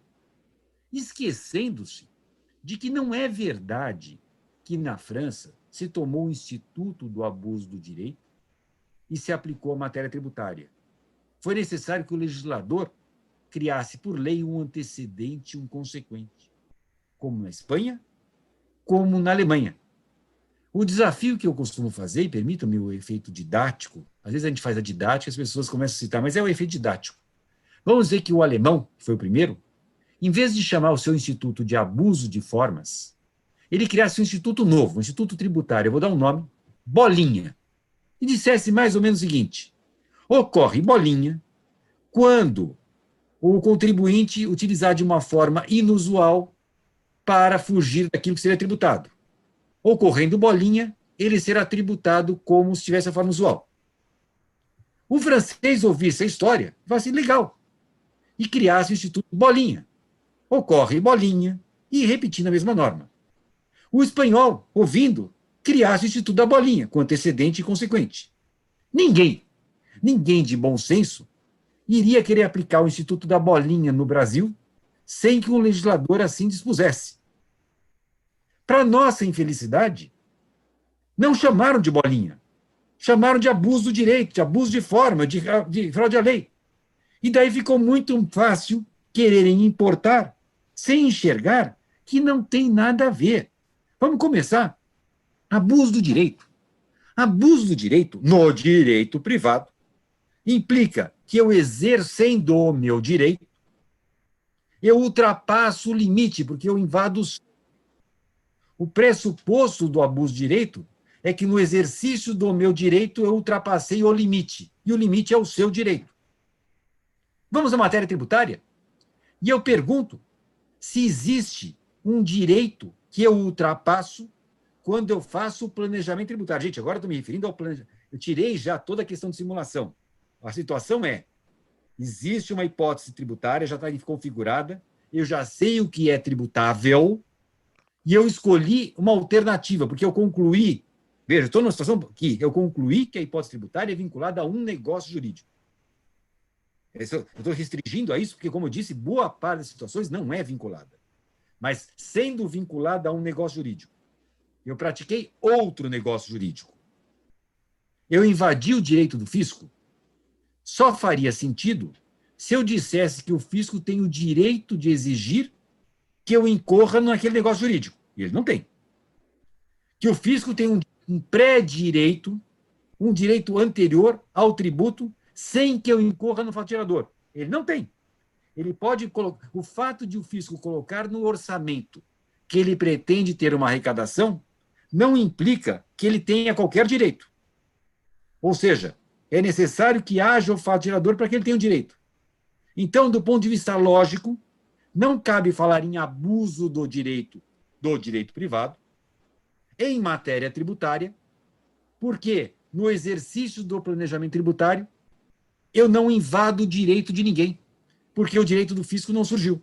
Esquecendo-se de que não é verdade que na França se tomou o Instituto do Abuso do Direito e se aplicou a matéria tributária. Foi necessário que o legislador criasse por lei um antecedente e um consequente, como na Espanha, como na Alemanha. O desafio que eu costumo fazer, e permitam-me o efeito didático, às vezes a gente faz a didática e as pessoas começam a citar, mas é o efeito didático. Vamos dizer que o alemão, que foi o primeiro, em vez de chamar o seu instituto de abuso de formas, ele criasse um instituto novo, um instituto tributário, eu vou dar um nome, Bolinha, e dissesse mais ou menos o seguinte: ocorre bolinha quando o contribuinte utilizar de uma forma inusual para fugir daquilo que seria tributado. Ocorrendo bolinha, ele será tributado como se tivesse a forma usual. O francês ouvisse a história, vai assim, legal, e criasse o Instituto Bolinha. Ocorre bolinha, e repetindo a mesma norma. O espanhol, ouvindo, criasse o Instituto da Bolinha, com antecedente e consequente. Ninguém de bom senso iria querer aplicar o Instituto da Bolinha no Brasil sem que um legislador assim dispusesse. Para nossa infelicidade, não chamaram de bolinha, chamaram de abuso do direito, de abuso de forma, de fraude à lei. E daí ficou muito fácil quererem importar, sem enxergar que não tem nada a ver. Vamos começar. Abuso do direito. Abuso do direito no direito privado implica que eu, exercendo o meu direito, eu ultrapasso o limite, porque eu invado o pressuposto do abuso de direito é que no exercício do meu direito eu ultrapassei o limite, e o limite é o seu direito. Vamos à matéria tributária? E eu pergunto se existe um direito que eu ultrapasso quando eu faço o planejamento tributário. Gente, agora estou me referindo ao planejamento. Eu tirei já toda a questão de simulação. A situação é, existe uma hipótese tributária, já está configurada, eu já sei o que é tributável, e eu escolhi uma alternativa, porque eu concluí, veja, estou numa situação que eu concluí que a hipótese tributária é vinculada a um negócio jurídico. Eu estou restringindo a isso, porque, como eu disse, boa parte das situações não é vinculada. Mas, sendo vinculada a um negócio jurídico, eu pratiquei outro negócio jurídico. Eu invadi o direito do fisco. Só faria sentido se eu dissesse que o fisco tem o direito de exigir que eu incorra naquele negócio jurídico. E ele não tem. Que o fisco tem um pré-direito, um direito anterior ao tributo, sem que eu incorra no fato gerador. Ele não tem. Ele pode colocar. O fato de o fisco colocar no orçamento que ele pretende ter uma arrecadação não implica que ele tenha qualquer direito. Ou seja, é necessário que haja o fato gerador para que ele tenha o direito. Então, do ponto de vista lógico, não cabe falar em abuso do direito privado em matéria tributária, porque no exercício do planejamento tributário eu não invado o direito de ninguém, porque o direito do fisco não surgiu.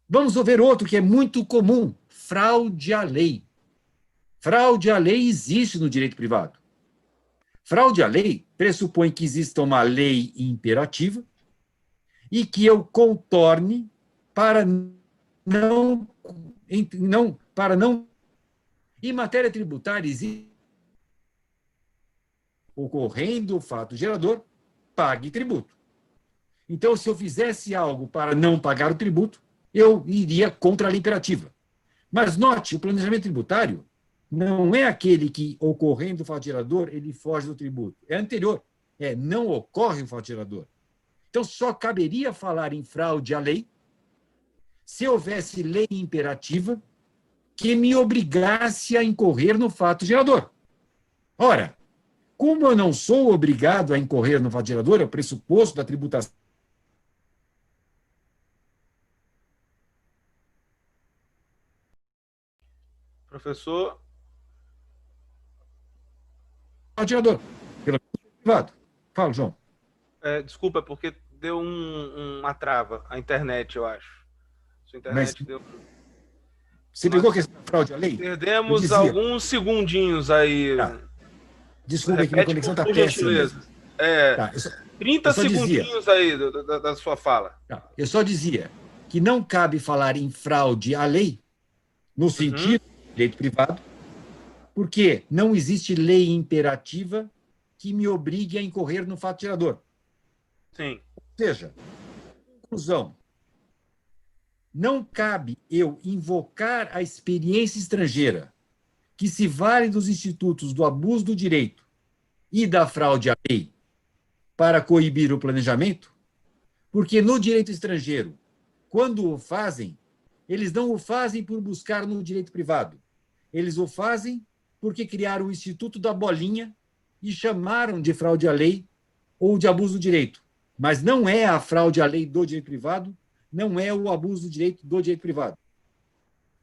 Vamos ver outro que é muito comum, fraude à lei. Fraude à lei existe no direito privado. Fraude à lei pressupõe que exista uma lei imperativa e que eu contorne para não. Em matéria tributária, existe ocorrendo o fato gerador, pague tributo. Então, se eu fizesse algo para não pagar o tributo, eu iria contra a lei imperativa. Mas note, o planejamento tributário não é aquele que, ocorrendo o fato gerador, ele foge do tributo. É anterior. Não ocorre o fato gerador. Então, só caberia falar em fraude à lei se houvesse lei imperativa que me obrigasse a incorrer no fato gerador. Ora, como eu não sou obrigado a incorrer no fato gerador, é o pressuposto da tributação. Professor? Fato gerador, pelo privado. Fala, João. Desculpa, porque deu uma trava, a internet, eu acho. Sua internet deu... Você pegou a questão da fraude à lei? Perdemos alguns segundinhos aí. Tá. Desculpa, que minha conexão está péssima. Tá, 30 segundinhos aí da sua fala. Tá, eu só dizia que não cabe falar em fraude à lei, no sentido do direito privado, porque não existe lei imperativa que me obrigue a incorrer no fato gerador. Sim. Ou seja, conclusão, não cabe eu invocar a experiência estrangeira que se vale dos institutos do abuso do direito e da fraude à lei para coibir o planejamento, porque no direito estrangeiro, quando o fazem, eles não o fazem por buscar no direito privado. Eles o fazem porque criaram o Instituto da Bolinha e chamaram de fraude à lei ou de abuso do direito. Mas não é a fraude à lei do direito privado, não é o abuso do direito do direito privado.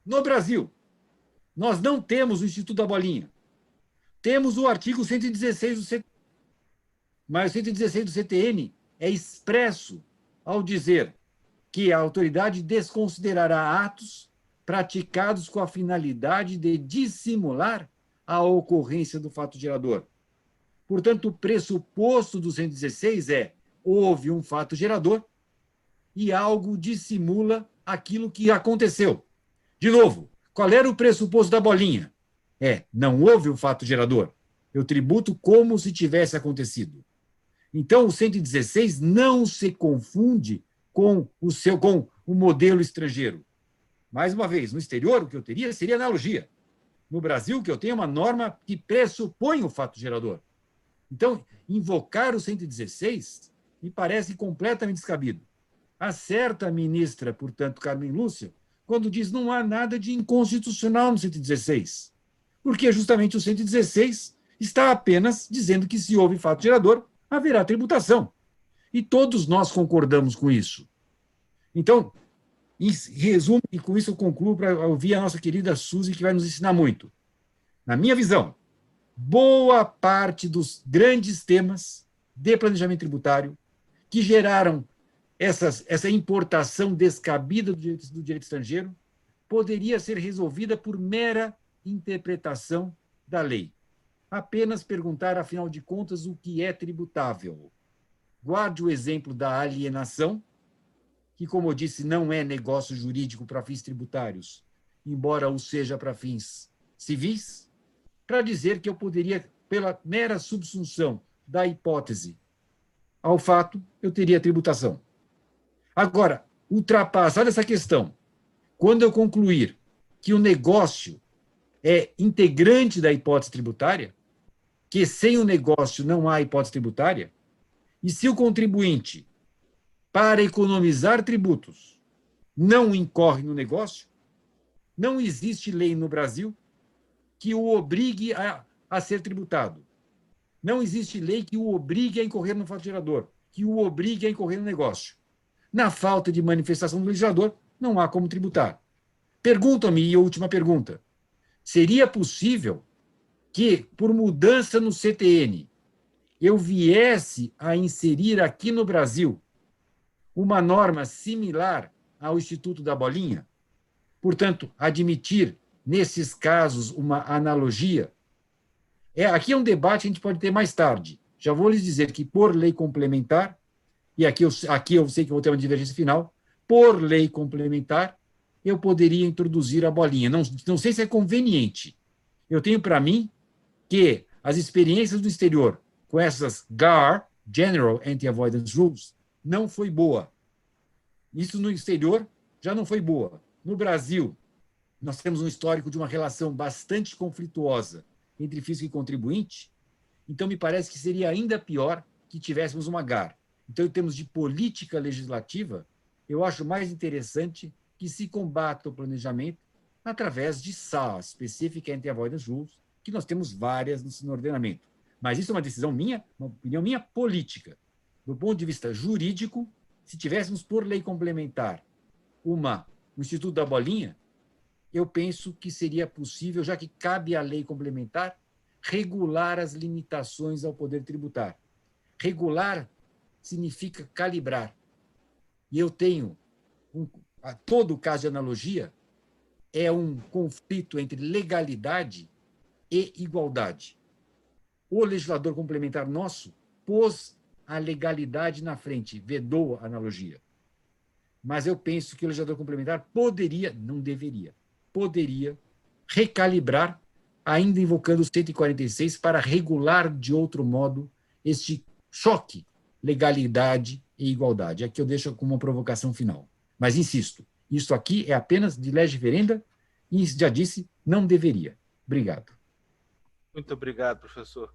No Brasil, nós não temos o Instituto da Bolinha. Temos o artigo 116 do CTN, mas o 116 do CTN é expresso ao dizer que a autoridade desconsiderará atos praticados com a finalidade de dissimular a ocorrência do fato gerador. Portanto, o pressuposto do 116 é: houve um fato gerador e algo dissimula aquilo que aconteceu. De novo, qual era o pressuposto da bolinha? Não houve um fato gerador. Eu tributo como se tivesse acontecido. Então, o 116 não se confunde com o modelo estrangeiro. Mais uma vez, no exterior, o que eu teria seria analogia. No Brasil, o que eu tenho é uma norma que pressupõe o fato gerador. Então, invocar o 116 me parece completamente descabido. Acerta a ministra, portanto, Carmen Lúcia, quando diz que não há nada de inconstitucional no 116, porque justamente o 116 está apenas dizendo que, se houve fato gerador, haverá tributação. E todos nós concordamos com isso. Então, em resumo, e com isso eu concluo para ouvir a nossa querida Suzy, que vai nos ensinar muito. Na minha visão, boa parte dos grandes temas de planejamento tributário que geraram essa importação descabida do direito estrangeiro poderia ser resolvida por mera interpretação da lei. Apenas perguntar, afinal de contas, o que é tributável. Guarde o exemplo da alienação, que, como eu disse, não é negócio jurídico para fins tributários, embora o seja para fins civis, para dizer que eu poderia, pela mera subsunção da hipótese ao fato, eu teria tributação. Agora, ultrapassada essa questão, quando eu concluir que o negócio é integrante da hipótese tributária, que sem o negócio não há hipótese tributária, e se o contribuinte, para economizar tributos, não incorre no negócio, não existe lei no Brasil que o obrigue a ser tributado. Não existe lei que o obrigue a incorrer no fato gerador, que o obrigue a incorrer no negócio. Na falta de manifestação do legislador, não há como tributar. Pergunta-me, e a última pergunta, seria possível que, por mudança no CTN, eu viesse a inserir aqui no Brasil uma norma similar ao Instituto da Bolinha? Portanto, admitir, nesses casos, uma analogia? Aqui é um debate que a gente pode ter mais tarde. Já vou lhes dizer que, por lei complementar, e aqui eu sei que vou ter uma divergência final, por lei complementar, eu poderia introduzir a bolinha. Não sei se é conveniente. Eu tenho para mim que as experiências do exterior com essas GAR, General Anti-Avoidance Rules, não foi boa. Isso no exterior já não foi boa. No Brasil, nós temos um histórico de uma relação bastante conflituosa entre fisco e contribuinte, então me parece que seria ainda pior que tivéssemos uma GAR. Então, em termos de política legislativa, eu acho mais interessante que se combata o planejamento através de SAS, Specific Anti-Avoidance Rules, que nós temos várias no ordenamento. Mas isso é uma decisão minha, uma opinião minha política. Do ponto de vista jurídico, se tivéssemos por lei complementar o Instituto da Bolinha, eu penso que seria possível, já que cabe à lei complementar, regular as limitações ao poder tributar. Regular significa calibrar. E eu tenho, todo caso de analogia é um conflito entre legalidade e igualdade. O legislador complementar nosso pôs a legalidade na frente, vedou a analogia. mas eu penso que o legislador complementar poderia, não deveria, poderia recalibrar, ainda invocando o 146 para regular de outro modo este choque, legalidade e igualdade. Aqui eu deixo como uma provocação final. Mas insisto, isso aqui é apenas de lege ferenda e, já disse, não deveria. Obrigado. Muito obrigado, professor.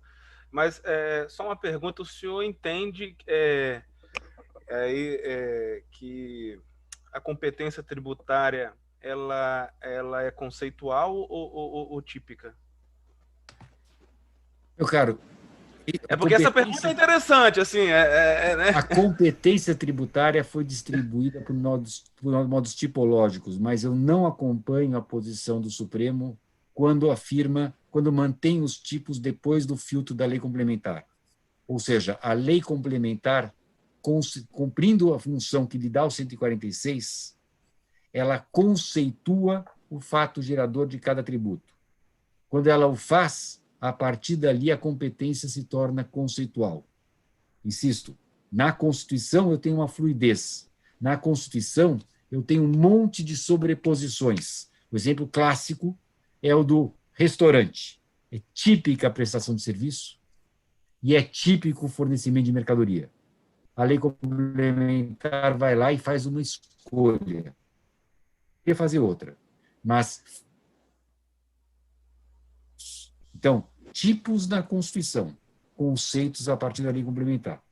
Mas só uma pergunta: o senhor entende que a competência tributária ela é conceitual ou típica? Meu caro, Porque essa pergunta é interessante, assim, né? A competência tributária foi distribuída por modos tipológicos, mas eu não acompanho a posição do Supremo quando afirma, quando mantém os tipos depois do filtro da lei complementar. Ou seja, a lei complementar, cumprindo a função que lhe dá o 146, ela conceitua o fato gerador de cada tributo. Quando ela o faz, a partir dali a competência se torna conceitual. Insisto, na Constituição eu tenho uma fluidez. Na Constituição eu tenho um monte de sobreposições. O exemplo clássico é o do restaurante. É típica a prestação de serviço e é típico o fornecimento de mercadoria. A lei complementar vai lá e faz uma escolha. Quer fazer outra. Mas, então, tipos na Constituição, conceitos a partir da lei complementar.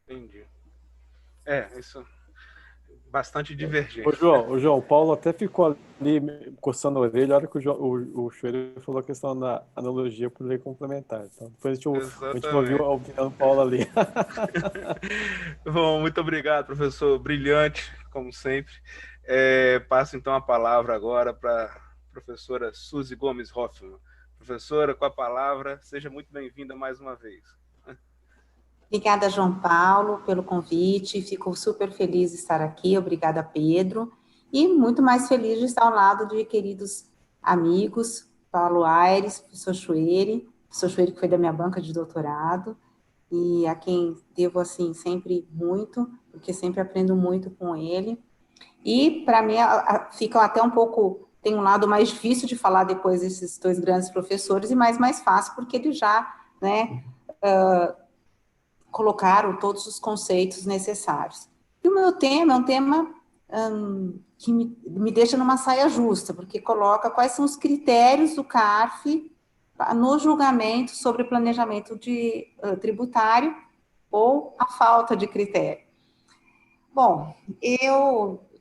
Entendi. Isso bastante divergente. Ô, João, o Paulo até ficou ali coçando a orelha, a hora que o Chueiro falou a questão da analogia por lei complementar. Então, depois a gente ouviu a opinião do Paulo ali. Bom, muito obrigado, professor. Brilhante, como sempre. Passo, então, a palavra agora para a professora Suzy Gomes Hoffmann. Professora, com a palavra, seja muito bem-vinda mais uma vez. Obrigada, João Paulo, pelo convite. Fico super feliz de estar aqui. Obrigada, Pedro. E muito mais feliz de estar ao lado de queridos amigos, Paulo Aires, professor Chueire que foi da minha banca de doutorado, e a quem devo, assim, sempre muito, porque sempre aprendo muito com ele. E, para mim, fica até um pouco... Tem um lado mais difícil de falar depois desses dois grandes professores, e mais fácil, porque eles já, né, colocaram todos os conceitos necessários. E o meu tema é um tema que me deixa numa saia justa, porque coloca quais são os critérios do CARF no julgamento sobre planejamento tributário ou a falta de critério. Bom,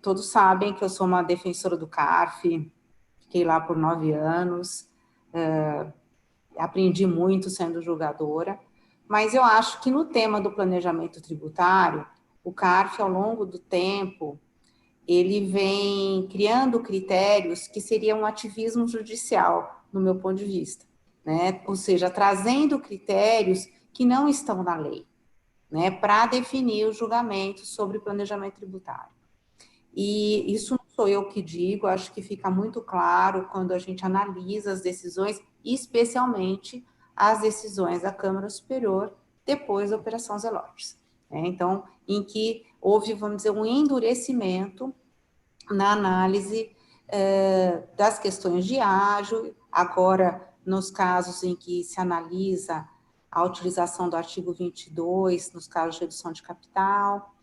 todos sabem que eu sou uma defensora do CARF, fiquei lá por 9 anos, aprendi muito sendo julgadora, mas eu acho que no tema do planejamento tributário, o CARF, ao longo do tempo, ele vem criando critérios que seriam um ativismo judicial, no meu ponto de vista, né? Ou seja, trazendo critérios que não estão na lei, né, para definir o julgamento sobre planejamento tributário. E isso não sou eu que digo, acho que fica muito claro quando a gente analisa as decisões, especialmente as decisões da Câmara Superior depois da Operação Zelotes. Então, em que houve, vamos dizer, um endurecimento na análise das questões de ágio, agora, nos casos em que se analisa a utilização do artigo 22, nos casos de redução de capital,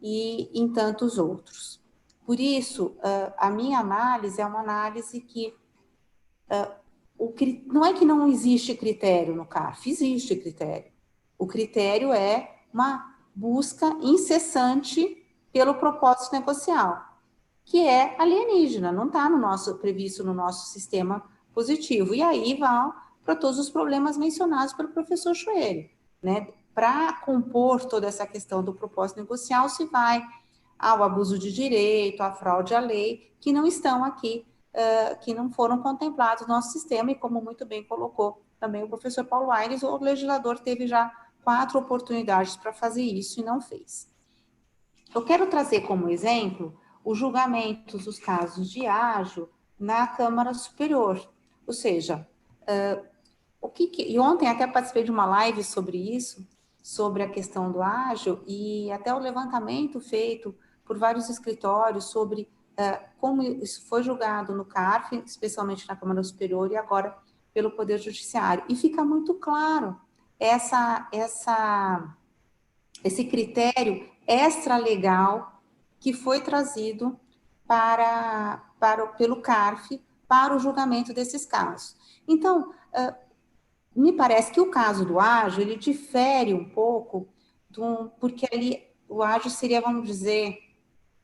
e em tantos outros. Por isso, a minha análise é uma análise que não é que não existe critério no CARF, existe critério. O critério é uma busca incessante pelo propósito negocial, que é alienígena, não está previsto no nosso sistema positivo. E aí vai para todos os problemas mencionados pelo professor Chueire, né? Para compor toda essa questão do propósito negocial, se vai ao abuso de direito, à fraude à lei, que não estão aqui, que não foram contemplados no nosso sistema, e como muito bem colocou também o professor Paulo Aires, o legislador teve já 4 oportunidades para fazer isso e não fez. Eu quero trazer como exemplo os julgamentos dos casos de ágio na Câmara Superior, ou seja, e ontem até participei de uma live sobre isso, sobre a questão do ágio, e até o levantamento feito por vários escritórios sobre como isso foi julgado no CARF, especialmente na Câmara Superior e agora pelo Poder Judiciário. E fica muito claro esse critério extralegal que foi trazido pelo CARF para o julgamento desses casos. Então, me parece que o caso do ágio, ele difere um pouco, porque ali o ágio seria, vamos dizer,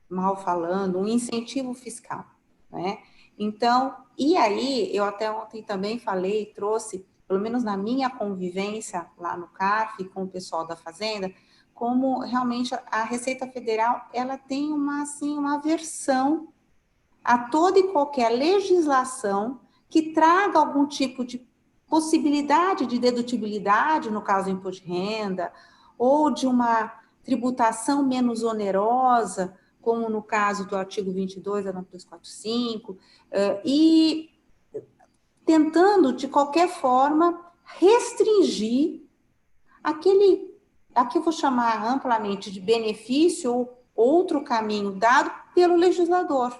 mal falando, um incentivo fiscal, né? Então, e aí, eu até ontem também falei, trouxe, pelo menos na minha convivência lá no CARF, com o pessoal da Fazenda, como realmente a Receita Federal, ela tem uma aversão a toda e qualquer legislação que traga algum tipo de possibilidade de dedutibilidade, no caso do imposto de renda, ou de uma tributação menos onerosa, como no caso do artigo 22 da norma 245, e tentando, de qualquer forma, restringir aquele, aqui eu vou chamar amplamente de benefício ou outro caminho dado pelo legislador.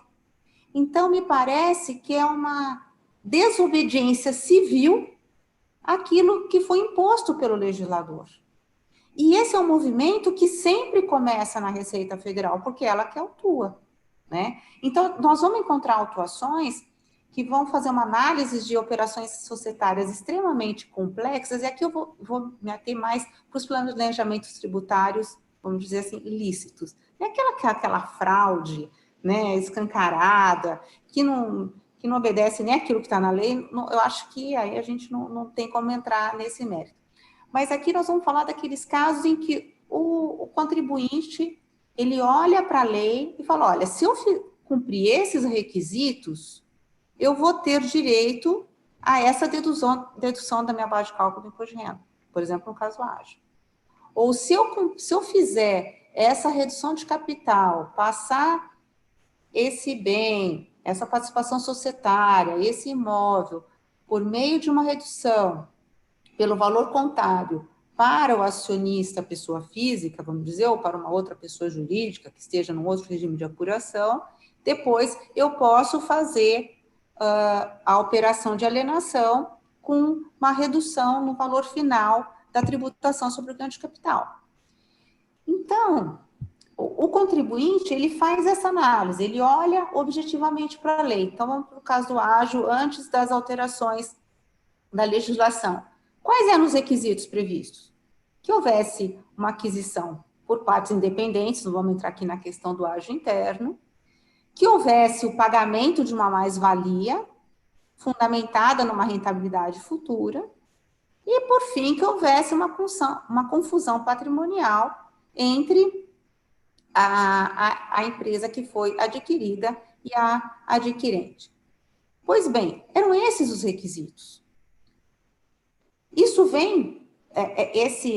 Então, me parece que é uma desobediência civil àquilo que foi imposto pelo legislador. E esse é um movimento que sempre começa na Receita Federal, porque ela que autua, né? Então, nós vamos encontrar autuações que vão fazer uma análise de operações societárias extremamente complexas, e aqui eu vou me ater mais para os planejamentos tributários, vamos dizer assim, ilícitos. É aquela fraude, né, escancarada, que não obedece nem aquilo que está na lei, eu acho que aí a gente não tem como entrar nesse mérito. Mas aqui nós vamos falar daqueles casos em que o contribuinte, ele olha para a lei e fala, olha, se eu cumprir esses requisitos, eu vou ter direito a essa dedução da minha base de cálculo do imposto de renda, por exemplo, no caso ágil. Ou se eu fizer essa redução de capital, passar esse bem, essa participação societária, esse imóvel, por meio de uma redução pelo valor contábil para o acionista pessoa física, vamos dizer, ou para uma outra pessoa jurídica que esteja num outro regime de apuração, depois eu posso fazer a operação de alienação com uma redução no valor final da tributação sobre o ganho de capital. Então, o contribuinte, ele faz essa análise, ele olha objetivamente para a lei. Então, vamos para o caso do ágio, antes das alterações da legislação. Quais eram os requisitos previstos? Que houvesse uma aquisição por partes independentes, não vamos entrar aqui na questão do ágio interno, que houvesse o pagamento de uma mais-valia, fundamentada numa rentabilidade futura, e, por fim, que houvesse uma confusão patrimonial entre a empresa que foi adquirida e a adquirente. Pois bem, eram esses os requisitos. Isso vem,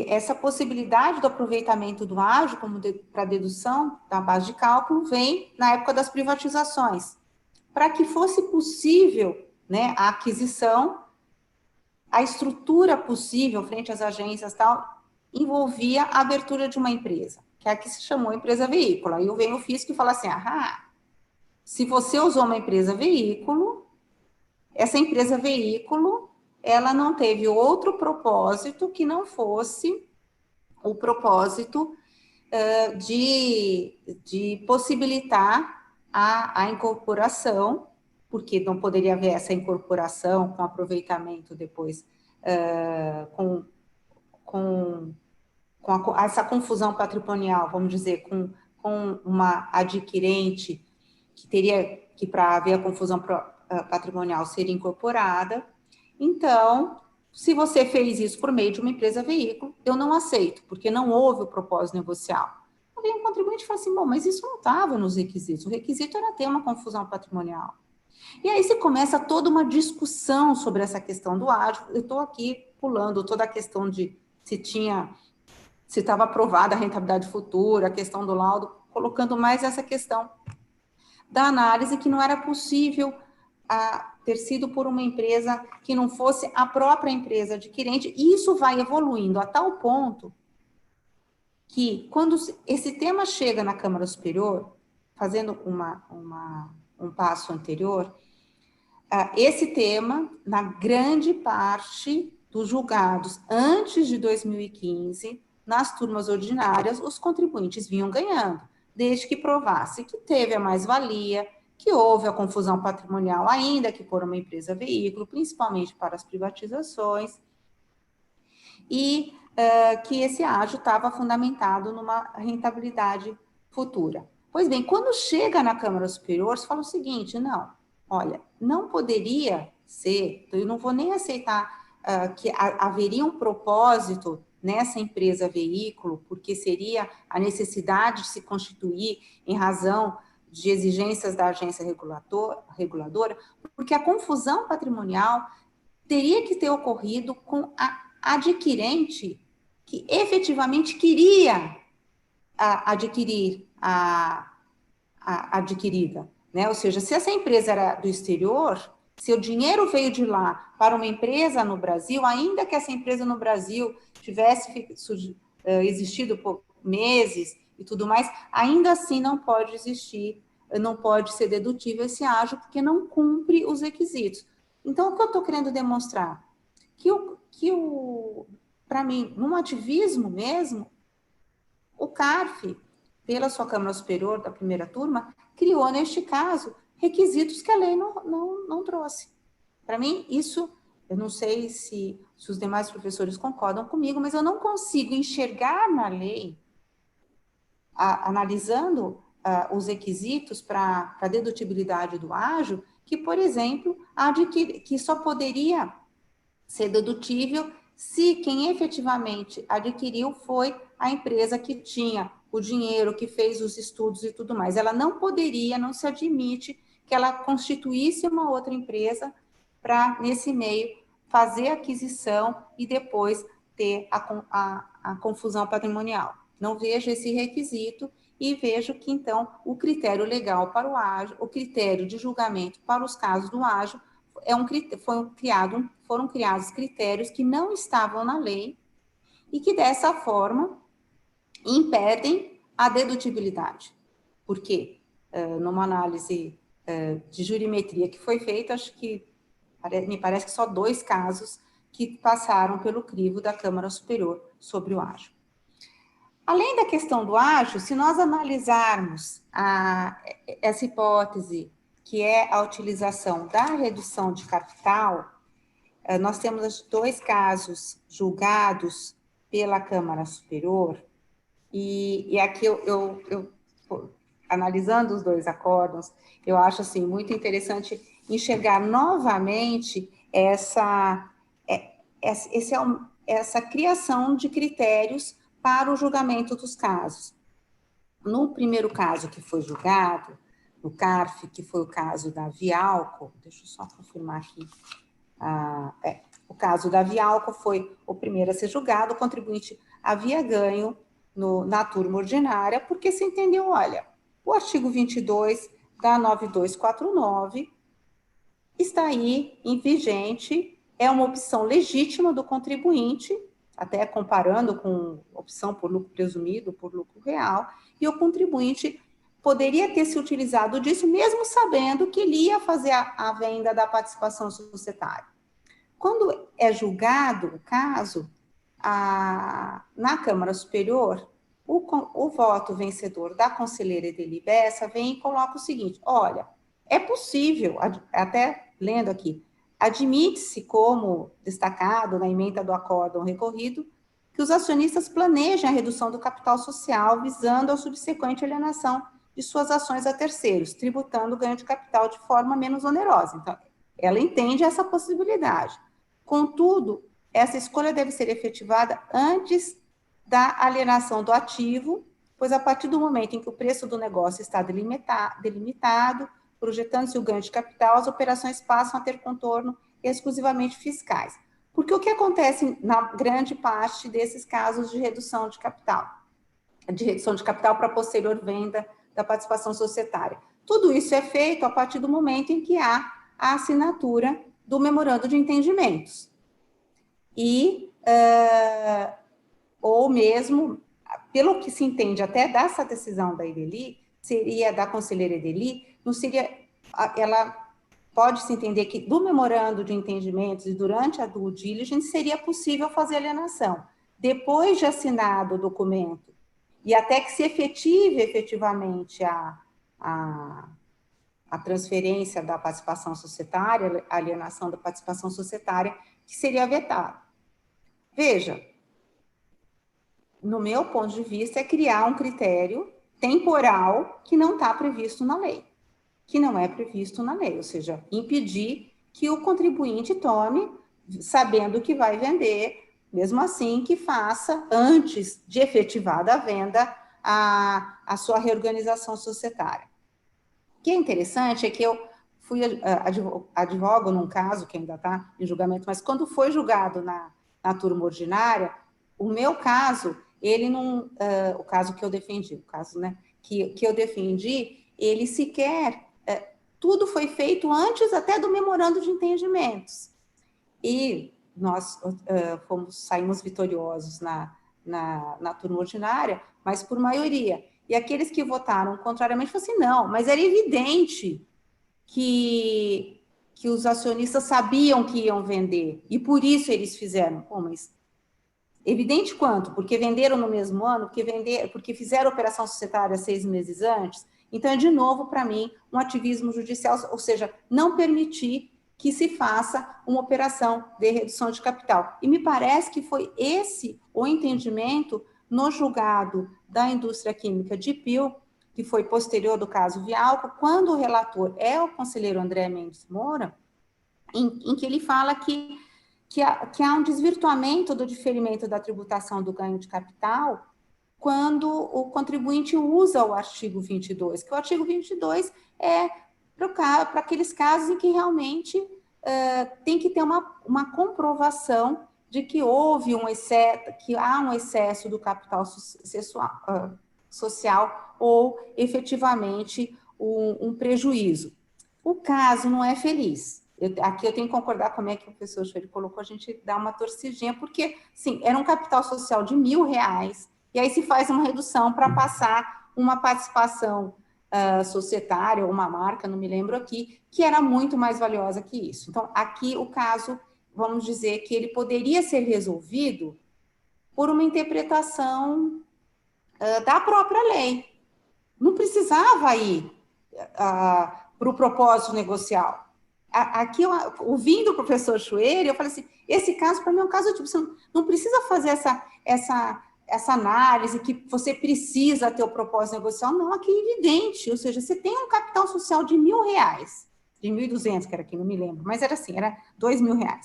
essa possibilidade do aproveitamento do ágio como para dedução da base de cálculo vem na época das privatizações, para que fosse possível, né, a aquisição, a estrutura possível frente às agências e tal, envolvia a abertura de uma empresa, que é a que se chamou empresa veículo. Aí vem o fisco e fala assim, se você usou uma empresa veículo, essa empresa veículo, ela não teve outro propósito que não fosse o propósito de possibilitar a incorporação, porque não poderia haver essa incorporação com aproveitamento depois, com essa confusão patrimonial, vamos dizer, com uma adquirente que teria que, para haver a confusão patrimonial, ser incorporada. Então, se você fez isso por meio de uma empresa veículo, eu não aceito, porque não houve o propósito negocial. Aí vem o contribuinte e fala assim, bom, mas isso não estava nos requisitos, o requisito era ter uma confusão patrimonial. E aí se começa toda uma discussão sobre essa questão do ágio. Eu estou aqui pulando toda a questão de se estava aprovada a rentabilidade futura, a questão do laudo, colocando mais essa questão da análise que não era possível ter sido por uma empresa que não fosse a própria empresa adquirente, e isso vai evoluindo a tal ponto que, quando esse tema chega na Câmara Superior, fazendo um passo anterior, esse tema, na grande parte dos julgados antes de 2015, nas turmas ordinárias, os contribuintes vinham ganhando, desde que provasse que teve a mais-valia, que houve a confusão patrimonial, ainda que por uma empresa veículo, principalmente para as privatizações, e que esse ágio estava fundamentado numa rentabilidade futura. Pois bem, quando chega na Câmara Superior, se fala o seguinte, não, olha, não poderia ser, eu não vou nem aceitar que haveria um propósito nessa empresa veículo, porque seria a necessidade de se constituir em razão de exigências da agência reguladora, porque a confusão patrimonial teria que ter ocorrido com a adquirente que efetivamente queria adquirir a adquirida, né? Ou seja, se essa empresa era do exterior, se o dinheiro veio de lá para uma empresa no Brasil, ainda que essa empresa no Brasil tivesse existido por meses e tudo mais, ainda assim não pode existir, não pode ser dedutível esse ágio, porque não cumpre os requisitos. Então, o que eu estou querendo demonstrar? Para mim, num ativismo mesmo, o CARF, pela sua Câmara Superior da primeira turma, criou, neste caso, requisitos que a lei não trouxe. Para mim, isso, eu não sei se os demais professores concordam comigo, mas eu não consigo enxergar na lei, analisando os requisitos para a dedutibilidade do ágio, que, por exemplo, que só poderia ser dedutível se quem efetivamente adquiriu foi a empresa que tinha o dinheiro, que fez os estudos e tudo mais. Ela não poderia, não se admite que ela constituísse uma outra empresa para, nesse meio, fazer a aquisição e depois ter a confusão patrimonial. Não vejo esse requisito e vejo que, então, o critério legal para o ágio, o critério de julgamento para os casos do ágio, foram criados critérios que não estavam na lei e que, dessa forma, impedem a dedutibilidade. Por quê? Numa análise de jurimetria que foi feita, acho que me parece que só 2 casos que passaram pelo crivo da Câmara Superior sobre o ágio. Além da questão do ágio, se nós analisarmos essa hipótese, que é a utilização da redução de capital, nós temos 2 casos julgados pela Câmara Superior, e aqui eu analisando os 2 acórdãos, eu acho assim, muito interessante enxergar novamente essa criação de critérios para o julgamento dos casos. No primeiro caso que foi julgado, no CARF, que foi o caso da Vialco, deixa eu só confirmar aqui, o caso da Vialco foi o primeiro a ser julgado, o contribuinte havia ganho na turma ordinária, porque se entendeu, olha, o artigo 22 da 9249 está aí em vigente, é uma opção legítima do contribuinte, até comparando com opção por lucro presumido, por lucro real, e o contribuinte poderia ter se utilizado disso, mesmo sabendo que ele ia fazer a venda da participação societária. Quando é julgado o caso, na Câmara Superior, o voto vencedor da conselheira Edeli Bessa vem e coloca o seguinte, olha, é possível, até lendo aqui, admite-se como destacado na ementa do acórdão recorrido, que os acionistas planejem a redução do capital social visando a subsequente alienação de suas ações a terceiros, tributando o ganho de capital de forma menos onerosa. Então, ela entende essa possibilidade. Contudo, essa escolha deve ser efetivada antes da alienação do ativo, pois a partir do momento em que o preço do negócio está delimitado, projetando-se o ganho de capital, as operações passam a ter contorno exclusivamente fiscais. Porque o que acontece na grande parte desses casos de redução de capital para posterior venda da participação societária? Tudo isso é feito a partir do momento em que há a assinatura do memorando de entendimentos. Ou mesmo, pelo que se entende até dessa decisão da Edeli, seria da conselheira Edeli, não seria, ela pode-se entender que do memorando de entendimentos e durante a due diligence seria possível fazer alienação. Depois de assinado o documento e até que se efetive efetivamente a transferência da participação societária, a alienação da participação societária, que seria vetado. Veja, no meu ponto de vista, é criar um critério temporal que não está previsto na lei, que não é previsto na lei, ou seja, impedir que o contribuinte tome, sabendo que vai vender, mesmo assim que faça, antes de efetivada a venda, a sua reorganização societária. O que é interessante é que eu fui advogo num caso que ainda está em julgamento, mas quando foi julgado na turma ordinária, o meu caso, ele não, o caso que eu defendi, o caso, né, que eu defendi, ele sequer, tudo foi feito antes até do memorando de entendimentos. E nós saímos vitoriosos na turma ordinária, mas por maioria. E aqueles que votaram contrariamente falaram assim, não, mas era evidente que os acionistas sabiam que iam vender, e por isso eles fizeram. Pô, mas evidente quanto? Porque venderam no mesmo ano, porque fizeram operação societária 6 meses antes. Então, é de novo, para mim, um ativismo judicial, ou seja, não permitir que se faça uma operação de redução de capital. E me parece que foi esse o entendimento no julgado da indústria química de Pio, que foi posterior do caso Vialco, quando o relator é o conselheiro André Mendes Moura, em que ele fala que há um desvirtuamento do diferimento da tributação do ganho de capital quando o contribuinte usa o artigo 22, que o artigo 22 é para aqueles casos em que realmente tem que ter uma comprovação de que houve que há um excesso do capital social ou efetivamente um prejuízo. O caso não é feliz. Aqui eu tenho que concordar como é que o professor Schwerer colocou, a gente dá uma torcidinha, porque, sim, era um capital social de R$1.000, e aí se faz uma redução para passar uma participação societária ou uma marca, não me lembro aqui, que era muito mais valiosa que isso. Então, aqui o caso, vamos dizer que ele poderia ser resolvido por uma interpretação da própria lei. Não precisava ir para o propósito negocial. Aqui, ouvindo o professor Schwerer, eu falei assim, esse caso, para mim, é um caso tipo, você não precisa fazer essa análise que você precisa ter o propósito negocial, não, aqui é evidente, ou seja, você tem um capital social de R$1.000, de 1.200, que era aqui, não me lembro, mas era assim, era R$2.000,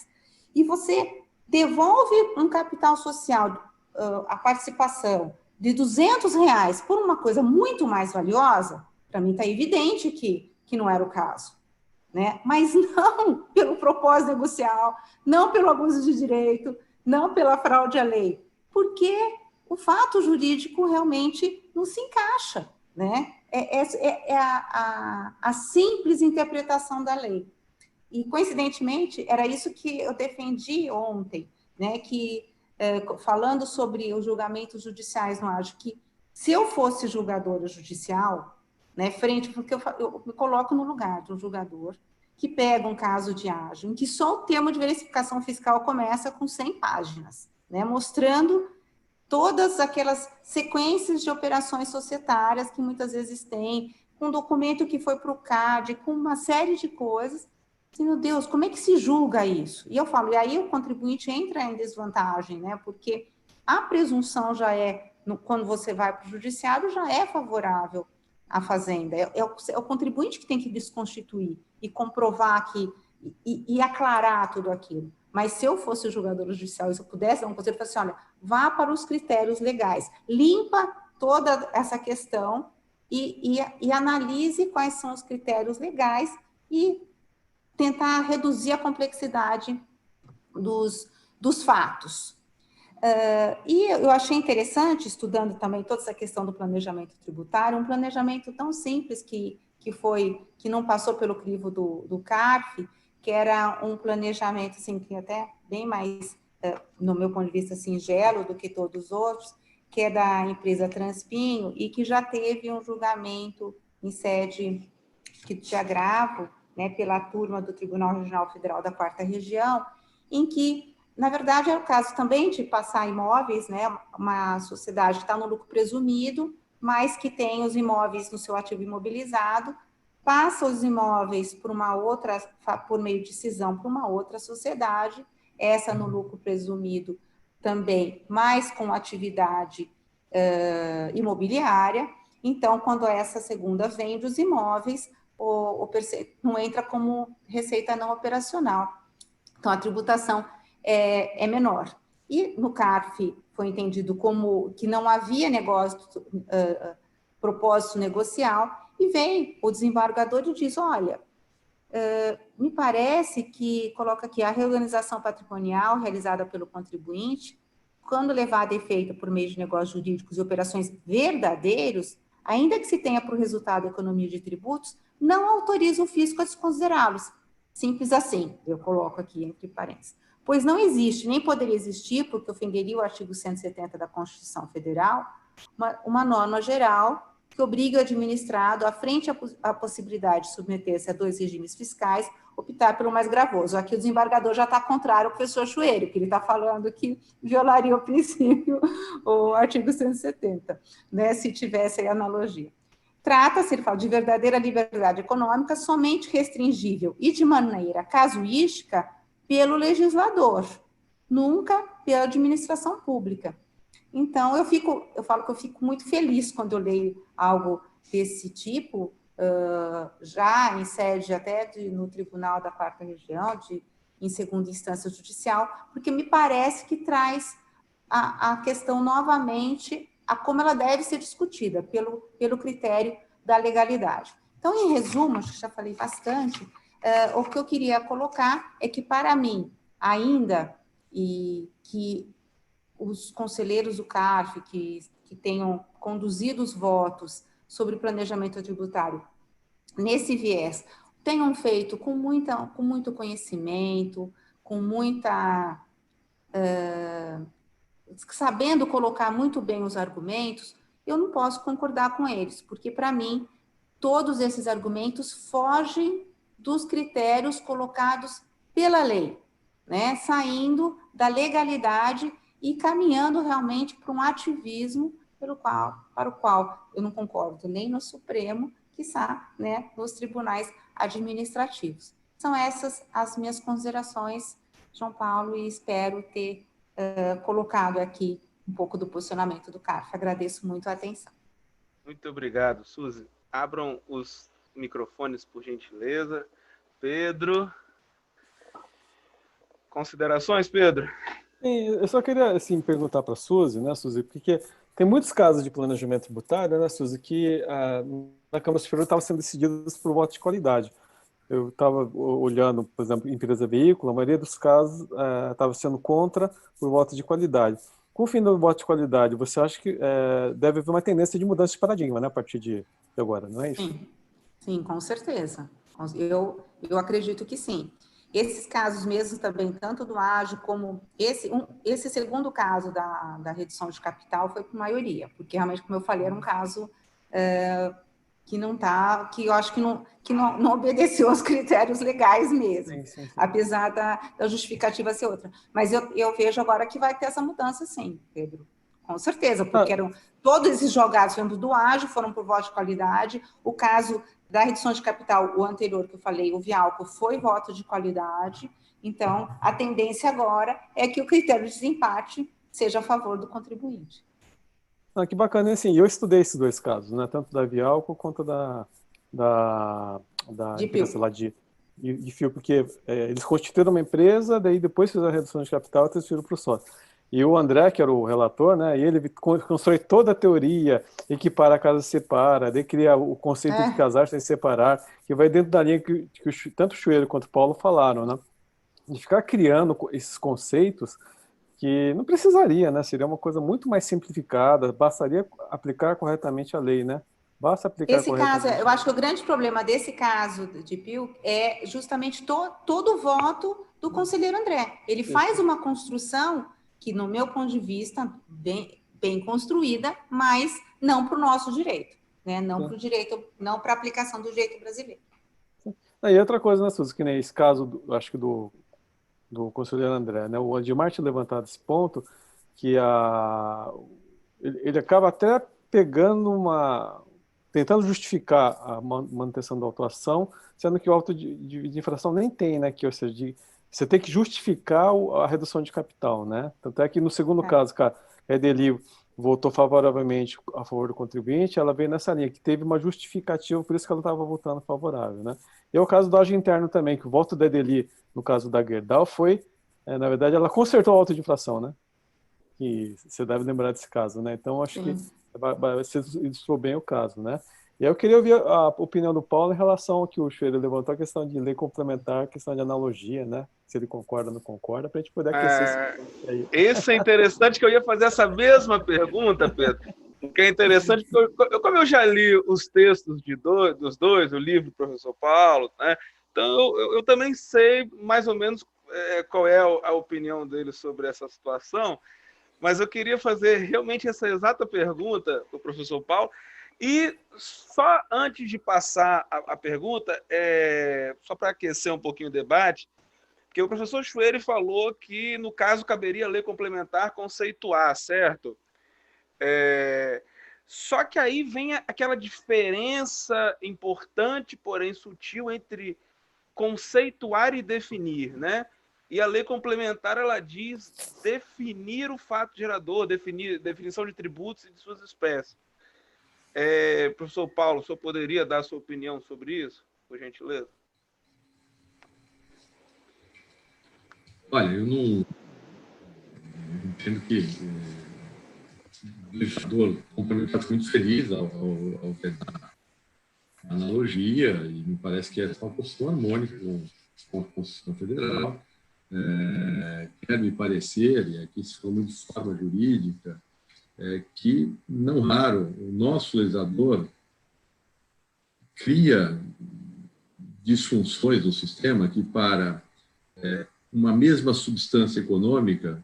e você devolve um capital social, a participação de R$200 por uma coisa muito mais valiosa, para mim está evidente que não era o caso, né? Mas não pelo propósito negocial, não pelo abuso de direito, não pela fraude à lei, porque o fato jurídico realmente não se encaixa, né? É a simples interpretação da lei. E, coincidentemente, era isso que eu defendi ontem, né? Que, falando sobre os julgamentos judiciais no AGE, que se eu fosse julgadora judicial, né, porque eu me coloco no lugar de um julgador que pega um caso de AGE, em que só o termo de verificação fiscal começa com 100 páginas, né, mostrando todas aquelas sequências de operações societárias que muitas vezes tem, com um documento que foi para o CAD, com uma série de coisas. Assim, meu Deus, como é que se julga isso? E eu falo, e aí o contribuinte entra em desvantagem, né? Porque a presunção já quando você vai para o judiciário, já é favorável à fazenda. É o contribuinte que tem que desconstituir e comprovar e aclarar tudo aquilo. Mas se eu fosse o julgador judicial e se eu pudesse dar um conselho, eu falasse assim, olha, vá para os critérios legais, limpa toda essa questão e analise quais são os critérios legais e tentar reduzir a complexidade dos fatos. E eu achei interessante, estudando também toda essa questão do planejamento tributário, um planejamento tão simples que não passou pelo crivo do CARF, que era um planejamento assim, que até bem mais, no meu ponto de vista, singelo do que todos os outros, que é da empresa Transpinho e que já teve um julgamento em sede de agravo, né, pela turma do Tribunal Regional Federal da 4ª Região, em que, na verdade, é o caso também de passar imóveis, né, uma sociedade que está no lucro presumido, mas que tem os imóveis no seu ativo imobilizado, passa os imóveis por uma outra, por meio de cisão, para uma outra sociedade, essa no lucro presumido também, mas com atividade imobiliária. Então, quando essa segunda vende os imóveis, não entra como receita não operacional. Então, a tributação é menor. E no CARF foi entendido como que não havia propósito negocial, e vem o desembargador e diz, olha, me parece que, coloca aqui, a reorganização patrimonial realizada pelo contribuinte, quando levada a efeito por meio de negócios jurídicos e operações verdadeiros, ainda que se tenha por resultado a economia de tributos, não autoriza o fisco a desconsiderá-los. Simples assim, eu coloco aqui entre parênteses. Pois não existe, nem poderia existir, porque ofenderia o artigo 170 da Constituição Federal, uma norma geral que obriga o administrado, à frente à possibilidade de submeter-se a 2 regimes fiscais, optar pelo mais gravoso. Aqui o desembargador já está contrário ao professor Chueiro, que ele está falando que violaria o princípio, o artigo 170, né, se tivesse aí analogia. Trata-se, ele fala, de verdadeira liberdade econômica somente restringível e de maneira casuística pelo legislador, nunca pela administração pública. Então, eu falo que eu fico muito feliz quando eu leio algo desse tipo, já em sede até no Tribunal da 4ª Região, em segunda instância judicial, porque me parece que traz a questão novamente a como ela deve ser discutida, pelo critério da legalidade. Então, em resumo, acho que já falei bastante, o que eu queria colocar é que, para mim, ainda, e que os conselheiros do CARF que tenham conduzido os votos sobre o planejamento tributário nesse viés, tenham feito com muito conhecimento, com muita... sabendo colocar muito bem os argumentos, eu não posso concordar com eles, porque, para mim, todos esses argumentos fogem dos critérios colocados pela lei, né? Saindo da legalidade e caminhando realmente para um ativismo para o qual eu não concordo nem no Supremo, quiçá, né, nos tribunais administrativos. São essas as minhas considerações, João Paulo, e espero ter colocado aqui um pouco do posicionamento do CARF. Agradeço muito a atenção. Muito obrigado, Suzy. Abram os microfones, por gentileza. Pedro. Considerações, Pedro? Eu só queria assim, perguntar para a Suzy, né, Suzy, porque tem muitos casos de planejamento tributário, né, Suzy, que na Câmara Superior estavam sendo decididos por voto de qualidade. Eu estava olhando, por exemplo, empresa veículo, a maioria dos casos estava sendo contra por voto de qualidade. Com o fim do voto de qualidade, você acha que deve haver uma tendência de mudança de paradigma, né, a partir de agora, não é isso? Sim, com certeza. Eu acredito que sim. Esses casos mesmo também, tanto do ágio como esse segundo caso da redução de capital foi por maioria, porque realmente, como eu falei, era um caso que eu acho que não obedeceu aos critérios legais mesmo, sim. Apesar da justificativa ser outra. Mas eu vejo agora que vai ter essa mudança, sim, Pedro, com certeza, porque todos esses jogados do ágio foram por voto de qualidade. O caso da redução de capital, o anterior que eu falei, o Vialco, foi voto de qualidade. Então, a tendência agora é que o critério de desempate seja a favor do contribuinte. Que bacana, assim, eu estudei esses 2 casos, né, tanto da Vialco quanto da empresa lá de Fio, porque eles constituíram uma empresa, daí depois fizeram a redução de capital e transferiram para o sócio. E o André, que era o relator, né, e ele constrói toda a teoria, equipara a casa separa, daí cria o conceito de casar sem separar, que vai dentro da linha que tanto o Chueiro quanto o Paulo falaram, né, de ficar criando esses conceitos que não precisaria, né, seria uma coisa muito mais simplificada, bastaria aplicar corretamente a lei, né. Basta aplicar esse caso, eu acho que o grande problema desse caso de Pio é justamente todo o voto do conselheiro André. Ele faz uma construção que, no meu ponto de vista, bem construída, mas não para o nosso direito, né? Não para o direito, não para a aplicação do direito brasileiro. E outra coisa, né, Suzy, que nem esse caso, acho que do conselheiro André, né? O Admar tinha levantado esse ponto, que ele acaba até tentando justificar a manutenção da autuação, sendo que o auto de infração nem tem, né? Ou seja, você tem que justificar a redução de capital, né? Tanto é que no segundo caso, cara, a Edeli votou favoravelmente a favor do contribuinte, ela veio nessa linha, que teve uma justificativa, por isso que ela estava votando favorável, né? E é o caso do AGI interno também, que o voto da Edeli, no caso da Gerdau, foi, na verdade, ela consertou o auto de infração, né? Que você deve lembrar desse caso, né? Então, acho que você ilustrou bem o caso, né? E aí eu queria ouvir a opinião do Paulo em relação ao que o Chueiro levantou, a questão de lei complementar, a questão de analogia, né? Se ele concorda ou não concorda, para a gente poder aquecer aí. Esse é interessante, que eu ia fazer essa mesma pergunta, Pedro. Porque é interessante, porque como eu já li os textos dos dois, o livro do professor Paulo, né? Então eu também sei mais ou menos qual é a opinião dele sobre essa situação, mas eu queria fazer realmente essa exata pergunta para o professor Paulo. E só antes de passar a pergunta, só para aquecer um pouquinho o debate, porque o professor Chueiro falou que, no caso, caberia lei complementar conceituar, certo? Só que aí vem aquela diferença importante, porém sutil, entre conceituar e definir, né? E a lei complementar, ela diz definir o fato gerador, definição de tributos e de suas espécies. Professor Paulo, o senhor poderia dar a sua opinião sobre isso, por gentileza? Olha, eu não entendo que o legislador complementar muito feliz ao vedar a analogia, e me parece que é uma posição harmônica com a Constituição Federal. Quero me parecer, e aqui se falou muito de forma jurídica, que, não raro, o nosso legislador cria disfunções no sistema que, para uma mesma substância econômica,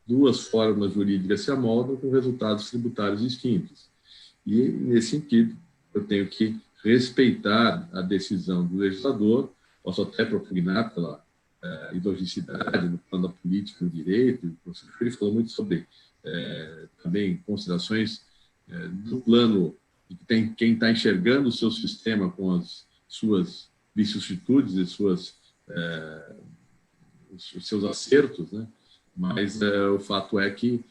duas formas jurídicas se amoldam com resultados tributários distintos. E, nesse sentido, eu tenho que respeitar a decisão do legislador, posso até propugnar pela ideologicidade no plano da política e do direito, o professor Freire falou muito sobre também considerações do plano de quem está enxergando o seu sistema com as suas vicissitudes e os seus acertos, né? Mas o fato é que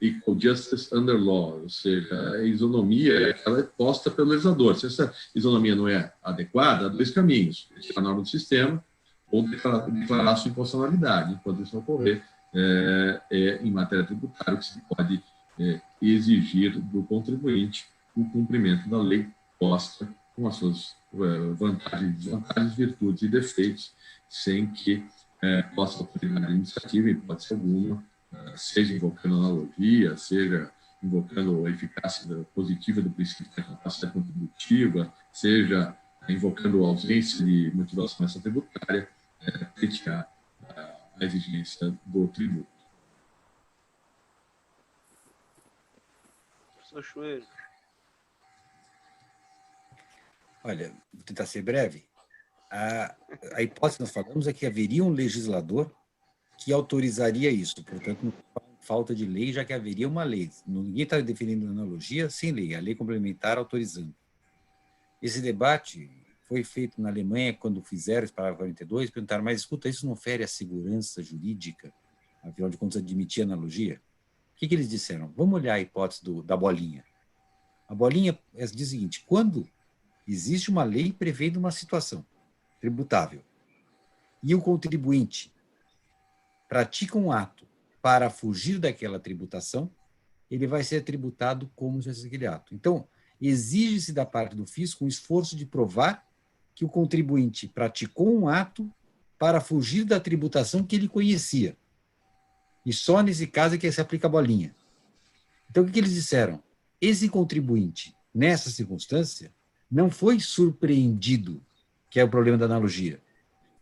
equal justice under law, ou seja, a isonomia ela é posta pelo legislador. Se essa isonomia não é adequada, há dois caminhos: retirar a norma do sistema ou declarar sua inconstitucionalidade. Enquanto isso não ocorrer, em matéria tributária, que se pode exigir do contribuinte o cumprimento da lei posta com as suas vantagens, desvantagens, virtudes e defeitos, sem que possa a autoridade administrativa, em hipótese alguma, seja invocando analogia, seja invocando a eficácia positiva do princípio da capacidade contributiva, seja invocando a ausência de motivação extratributária, retirar a exigência do tributo. Professor Chueiro. Olha, vou tentar ser breve. A hipótese que nós falamos é que haveria um legislador que autorizaria isso. Portanto, não falta de lei, já que haveria uma lei. Ninguém está definindo analogia sem lei, a lei complementar autorizando. Esse debate foi feito na Alemanha, quando fizeram esse parágrafo 42, perguntaram, mas escuta, isso não fere a segurança jurídica? Afinal de contas, admitir analogia? O que eles disseram? Vamos olhar a hipótese da bolinha. A bolinha diz o seguinte: quando existe uma lei prevendo uma situação tributável e o contribuinte pratica um ato para fugir daquela tributação, ele vai ser tributado como se fosse aquele ato. Então, exige-se da parte do fisco um esforço de provar que o contribuinte praticou um ato para fugir da tributação que ele conhecia. E só nesse caso é que se aplica a bolinha. Então, o que eles disseram? Esse contribuinte, nessa circunstância, não foi surpreendido, que é o problema da analogia,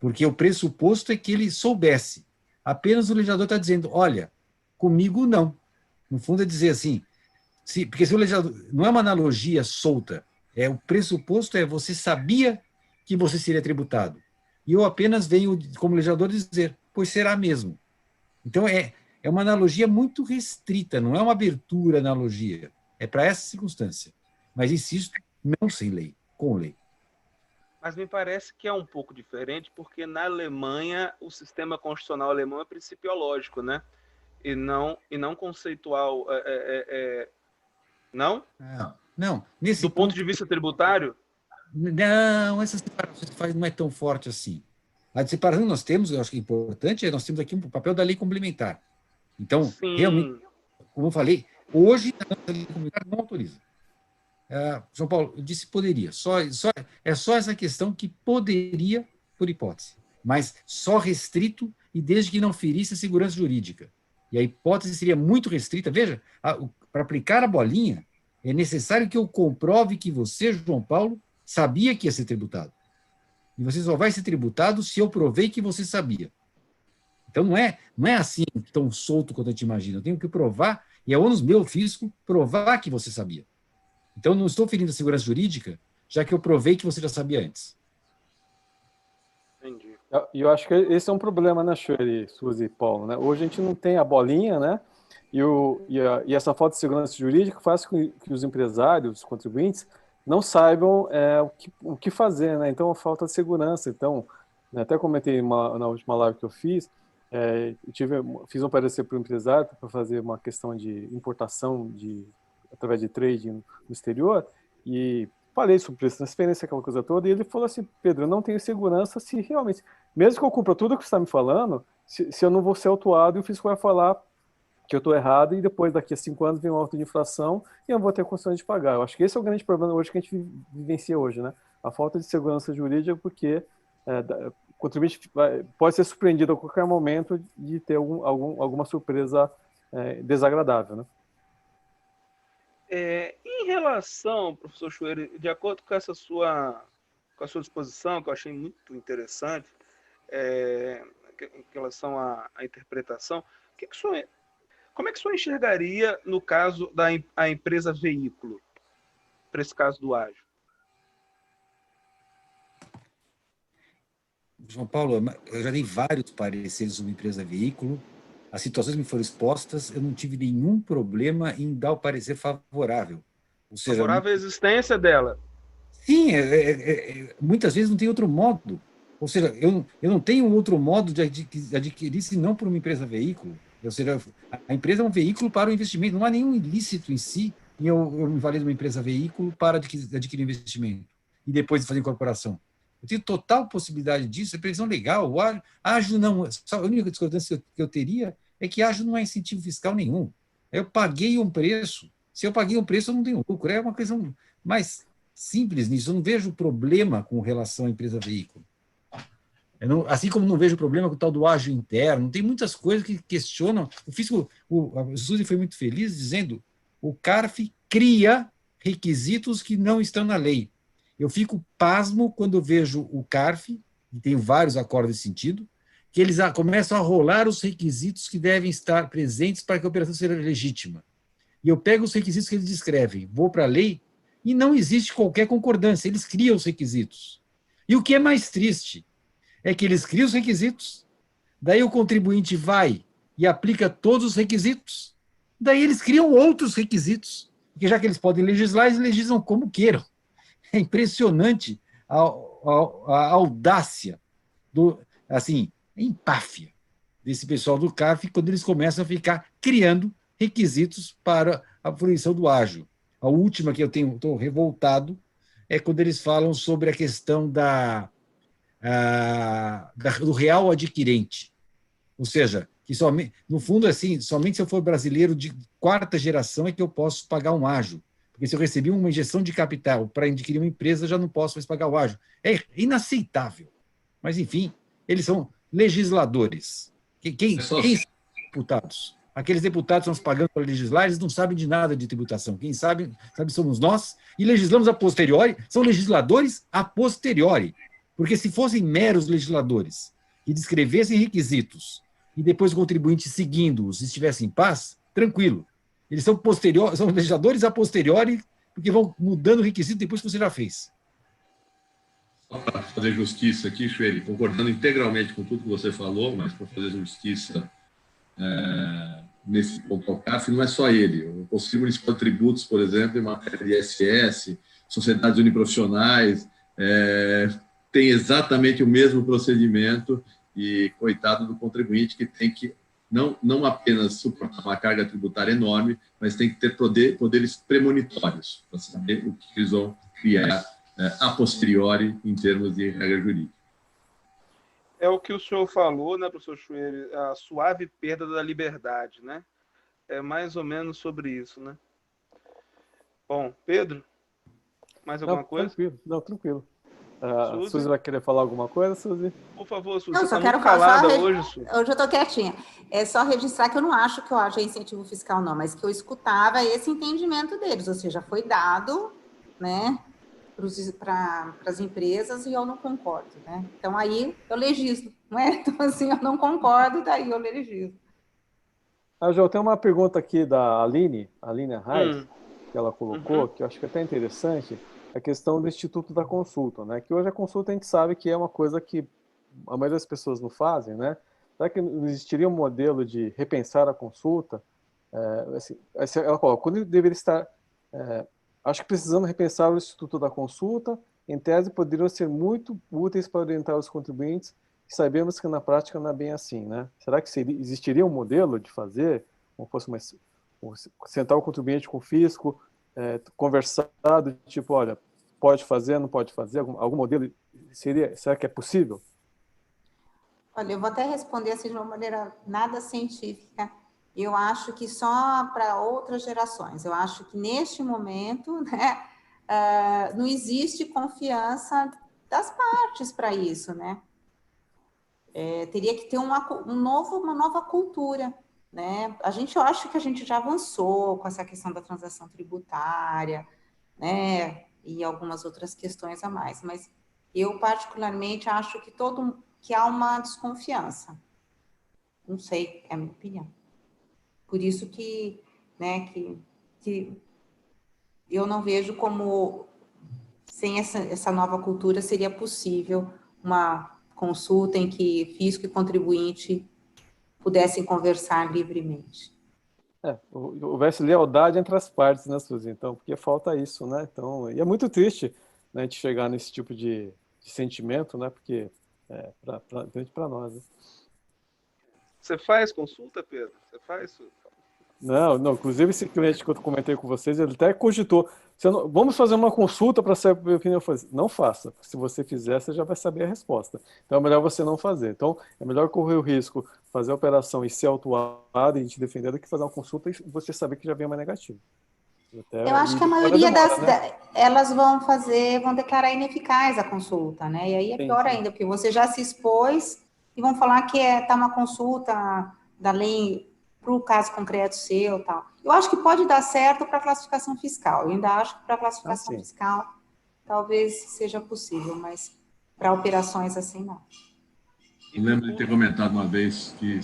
porque o pressuposto é que ele soubesse. Apenas o legislador está dizendo, olha, comigo não. No fundo, é dizer assim, porque se o legislador não é uma analogia solta, o pressuposto é você sabia que você seria tributado. E eu apenas venho, como legislador, dizer, pois será mesmo. Então, é uma analogia muito restrita, não é uma abertura analogia. É para essa circunstância. Mas, insisto, não sem lei, com lei. Mas me parece que é um pouco diferente, porque na Alemanha o sistema constitucional alemão é principiológico, né? E não conceitual. Não? Não. Do ponto de vista tributário? Não, essa separação que faz não é tão forte assim. A separação que nós temos, eu acho que é importante, nós temos aqui um papel da lei complementar. Então, Sim. Realmente, como eu falei, hoje a lei complementar não autoriza. João Paulo, eu disse poderia. É só essa questão que poderia, por hipótese, mas só restrito e desde que não ferisse a segurança jurídica. E a hipótese seria muito restrita. Veja, para aplicar a bolinha, é necessário que eu comprove que você, João Paulo, sabia que ia ser tributado. E você só vai ser tributado se eu provei que você sabia. Então, não é assim tão solto quanto a gente imagina. Eu tenho que provar, e é ônus meu fisco provar que você sabia. Então, não estou ferindo a segurança jurídica, já que eu provei que você já sabia antes. Entendi. E eu acho que esse é um problema, né, Shirley, Suzy e Paulo, né? Hoje a gente não tem a bolinha, né? E essa falta de segurança jurídica faz com que os empresários, os contribuintes, não saibam o que fazer, né? Então, a falta de segurança. Então, né, até comentei na última live que eu fiz, fiz um parecer para o empresário para fazer uma questão de importação através de trading no exterior, e falei sobre preço de transferência, aquela coisa toda, e ele falou assim, Pedro, eu não tenho segurança se realmente, mesmo que eu cumpra tudo o que você está me falando, se eu não vou ser autuado e o fisco vai falar que eu estou errado e depois daqui a 5 anos vem um auto de infração e eu não vou ter condições de pagar. Eu acho que esse é o grande problema hoje que a gente vivencia hoje, né? A falta de segurança jurídica, porque o contribuinte pode ser surpreendido a qualquer momento de ter alguma surpresa desagradável, né? Em relação, professor Chueiro, de acordo com a sua disposição, que eu achei muito interessante, em relação à interpretação, como é que o senhor enxergaria no caso da empresa veículo, para esse caso do ágio? João Paulo, eu já dei vários pareceres sobre empresa veículo. As situações que me foram expostas, eu não tive nenhum problema em dar o parecer favorável. Ou seja, favorável à existência dela. Sim, muitas vezes não tem outro modo. Ou seja, eu não tenho outro modo de adquirir senão por uma empresa veículo. Ou seja, a empresa é um veículo para o investimento. Não há nenhum ilícito em si em eu me valer de uma empresa veículo para adquirir investimento e depois fazer incorporação. Eu tenho total possibilidade disso, é previsão legal. O ágio não. A única discordância que eu teria é que ágio não é incentivo fiscal nenhum. Eu paguei um preço. Se eu paguei um preço, eu não tenho lucro. É uma questão mais simples nisso. Eu não vejo problema com relação à empresa veículo. Assim como não vejo problema com o tal do ágio interno. Tem muitas coisas que questionam. A Suzy foi muito feliz dizendo o CARF cria requisitos que não estão na lei. Eu fico pasmo quando vejo o CARF, e tenho vários acordos nesse sentido, que eles começam a rolar os requisitos que devem estar presentes para que a operação seja legítima. E eu pego os requisitos que eles descrevem, vou para a lei, e não existe qualquer concordância, eles criam os requisitos. E o que é mais triste é que eles criam os requisitos, daí o contribuinte vai e aplica todos os requisitos, daí eles criam outros requisitos, porque já que eles podem legislar, eles legislam como queiram. É impressionante a audácia, a empáfia desse pessoal do CARF quando eles começam a ficar criando requisitos para a fruição do ágio. A última que eu estou revoltado é quando eles falam sobre a questão do real adquirente. Ou seja, que no fundo, somente se eu for brasileiro de 4ª geração é que eu posso pagar um ágio. Porque se eu recebi uma injeção de capital para adquirir uma empresa, já não posso mais pagar o ágio. É inaceitável. Mas, enfim, eles são legisladores. Quem são deputados? Aqueles deputados que estão pagando para legislar, eles não sabem de nada de tributação. Quem sabe somos nós, e legislamos a posteriori, são legisladores a posteriori. Porque se fossem meros legisladores que descrevessem requisitos e depois o contribuinte seguindo-os estivesse em paz, tranquilo. Eles são são legisladores a posteriori, porque vão mudando o requisito depois que você já fez. Só para fazer justiça aqui, Chueli, concordando integralmente com tudo que você falou, mas para fazer justiça nesse ponto ao CARF, não é só ele. O Conselho Municipal de Tributos, por exemplo, em matéria de ISS, sociedades uniprofissionais, tem exatamente o mesmo procedimento e coitado do contribuinte que tem que não apenas suportar uma carga tributária enorme, mas tem que ter poderes premonitórios para saber o que eles vão criar a posteriori em termos de regra jurídica. É o que o senhor falou, né, professor Chueli, a suave perda da liberdade, né? É mais ou menos sobre isso, né? Bom, Pedro, mais alguma coisa? Tranquilo. Não, tranquilo. Suzy? Suzy vai querer falar alguma coisa, Suzy? Por favor, Suzy, Não, você só está quero muito falar. calada hoje, Suzy. Hoje eu estou quietinha. É só registrar que eu não acho que haja incentivo fiscal, não, mas que eu escutava esse entendimento deles, ou seja, foi dado, né, para as empresas e eu não concordo, né? Então aí eu legislo, não é? Então assim, eu não concordo, daí eu legislo. João, tem uma pergunta aqui da Aline Reis, que ela colocou, que eu acho que é até interessante, a questão do Instituto da Consulta, né? Que hoje a consulta a gente sabe que é uma coisa que a maioria das pessoas não fazem, né? Será que não existiria um modelo de repensar a consulta? Ela coloca, quando ele deveria estar... acho que precisamos repensar o Instituto da Consulta, em tese poderiam ser muito úteis para orientar os contribuintes, e sabemos que na prática não é bem assim, né? Será que existiria um modelo de fazer, como fosse sentar o contribuinte com o fisco, conversar do tipo, olha, pode fazer, não pode fazer, algum modelo será que é possível? Olha, eu vou até responder assim de uma maneira nada científica. Eu acho que só para outras gerações. Eu acho que neste momento, né, não existe confiança das partes para isso, né? Teria que ter uma nova cultura, né? Eu acho que a gente já avançou com essa questão da transação tributária, né? E algumas outras questões a mais, mas eu particularmente acho que há uma desconfiança. Não sei, é a minha opinião. Por isso que, né, que eu não vejo como sem essa nova cultura seria possível uma consulta em que fisco e contribuinte pudessem conversar livremente. Houvesse lealdade entre as partes, né, Suzy? Então, porque falta isso, né? Então, e é muito triste, né, a gente chegar nesse tipo de sentimento, né? Porque para nós. Né? Você faz consulta, Pedro? Você faz? Não, inclusive esse cliente que eu comentei com vocês, ele até cogitou, vamos fazer uma consulta para saber a opinião. Eu falei, não faça, se você fizer, você já vai saber a resposta. Então é melhor você não fazer. Então é melhor correr o risco, fazer a operação e ser autuado e te defender do que fazer uma consulta e você saber que já vem uma negativa. Eu acho que a maioria elas vão declarar ineficaz a consulta, né? E aí é pior ainda, porque você já se expôs e vão falar que tá uma consulta da lei para o caso concreto seu, tal. Eu acho que pode dar certo para a classificação fiscal. Eu ainda acho que para a classificação fiscal talvez seja possível, mas para operações assim não. Eu lembro de ter comentado uma vez que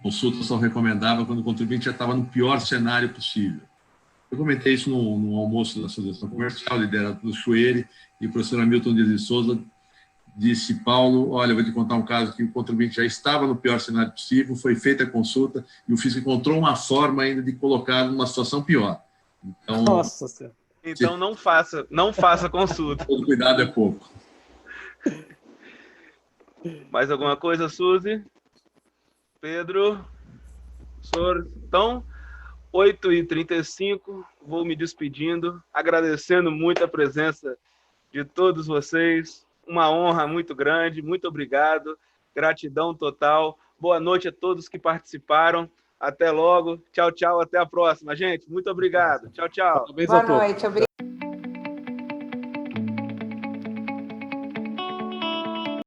consulta só recomendava quando o contribuinte já estava no pior cenário possível. Eu comentei isso no almoço da Associação Comercial, liderado pelo Chueli, e o professor Hamilton Dias de Souza disse, Paulo, olha, eu vou te contar um caso que o contribuinte já estava no pior cenário possível, foi feita a consulta e o fisco encontrou uma forma ainda de colocar numa situação pior. Então, nossa senhora. Então não faça consulta. Todo cuidado é pouco. Mais alguma coisa, Suzy? Pedro? Senhor? Então, 8h35, vou me despedindo, agradecendo muito a presença de todos vocês. Uma honra muito grande, muito obrigado, gratidão total. Boa noite a todos que participaram. Até logo. Tchau, tchau, até a próxima. Gente, muito obrigado. Tchau, tchau. Boa noite, obrigado.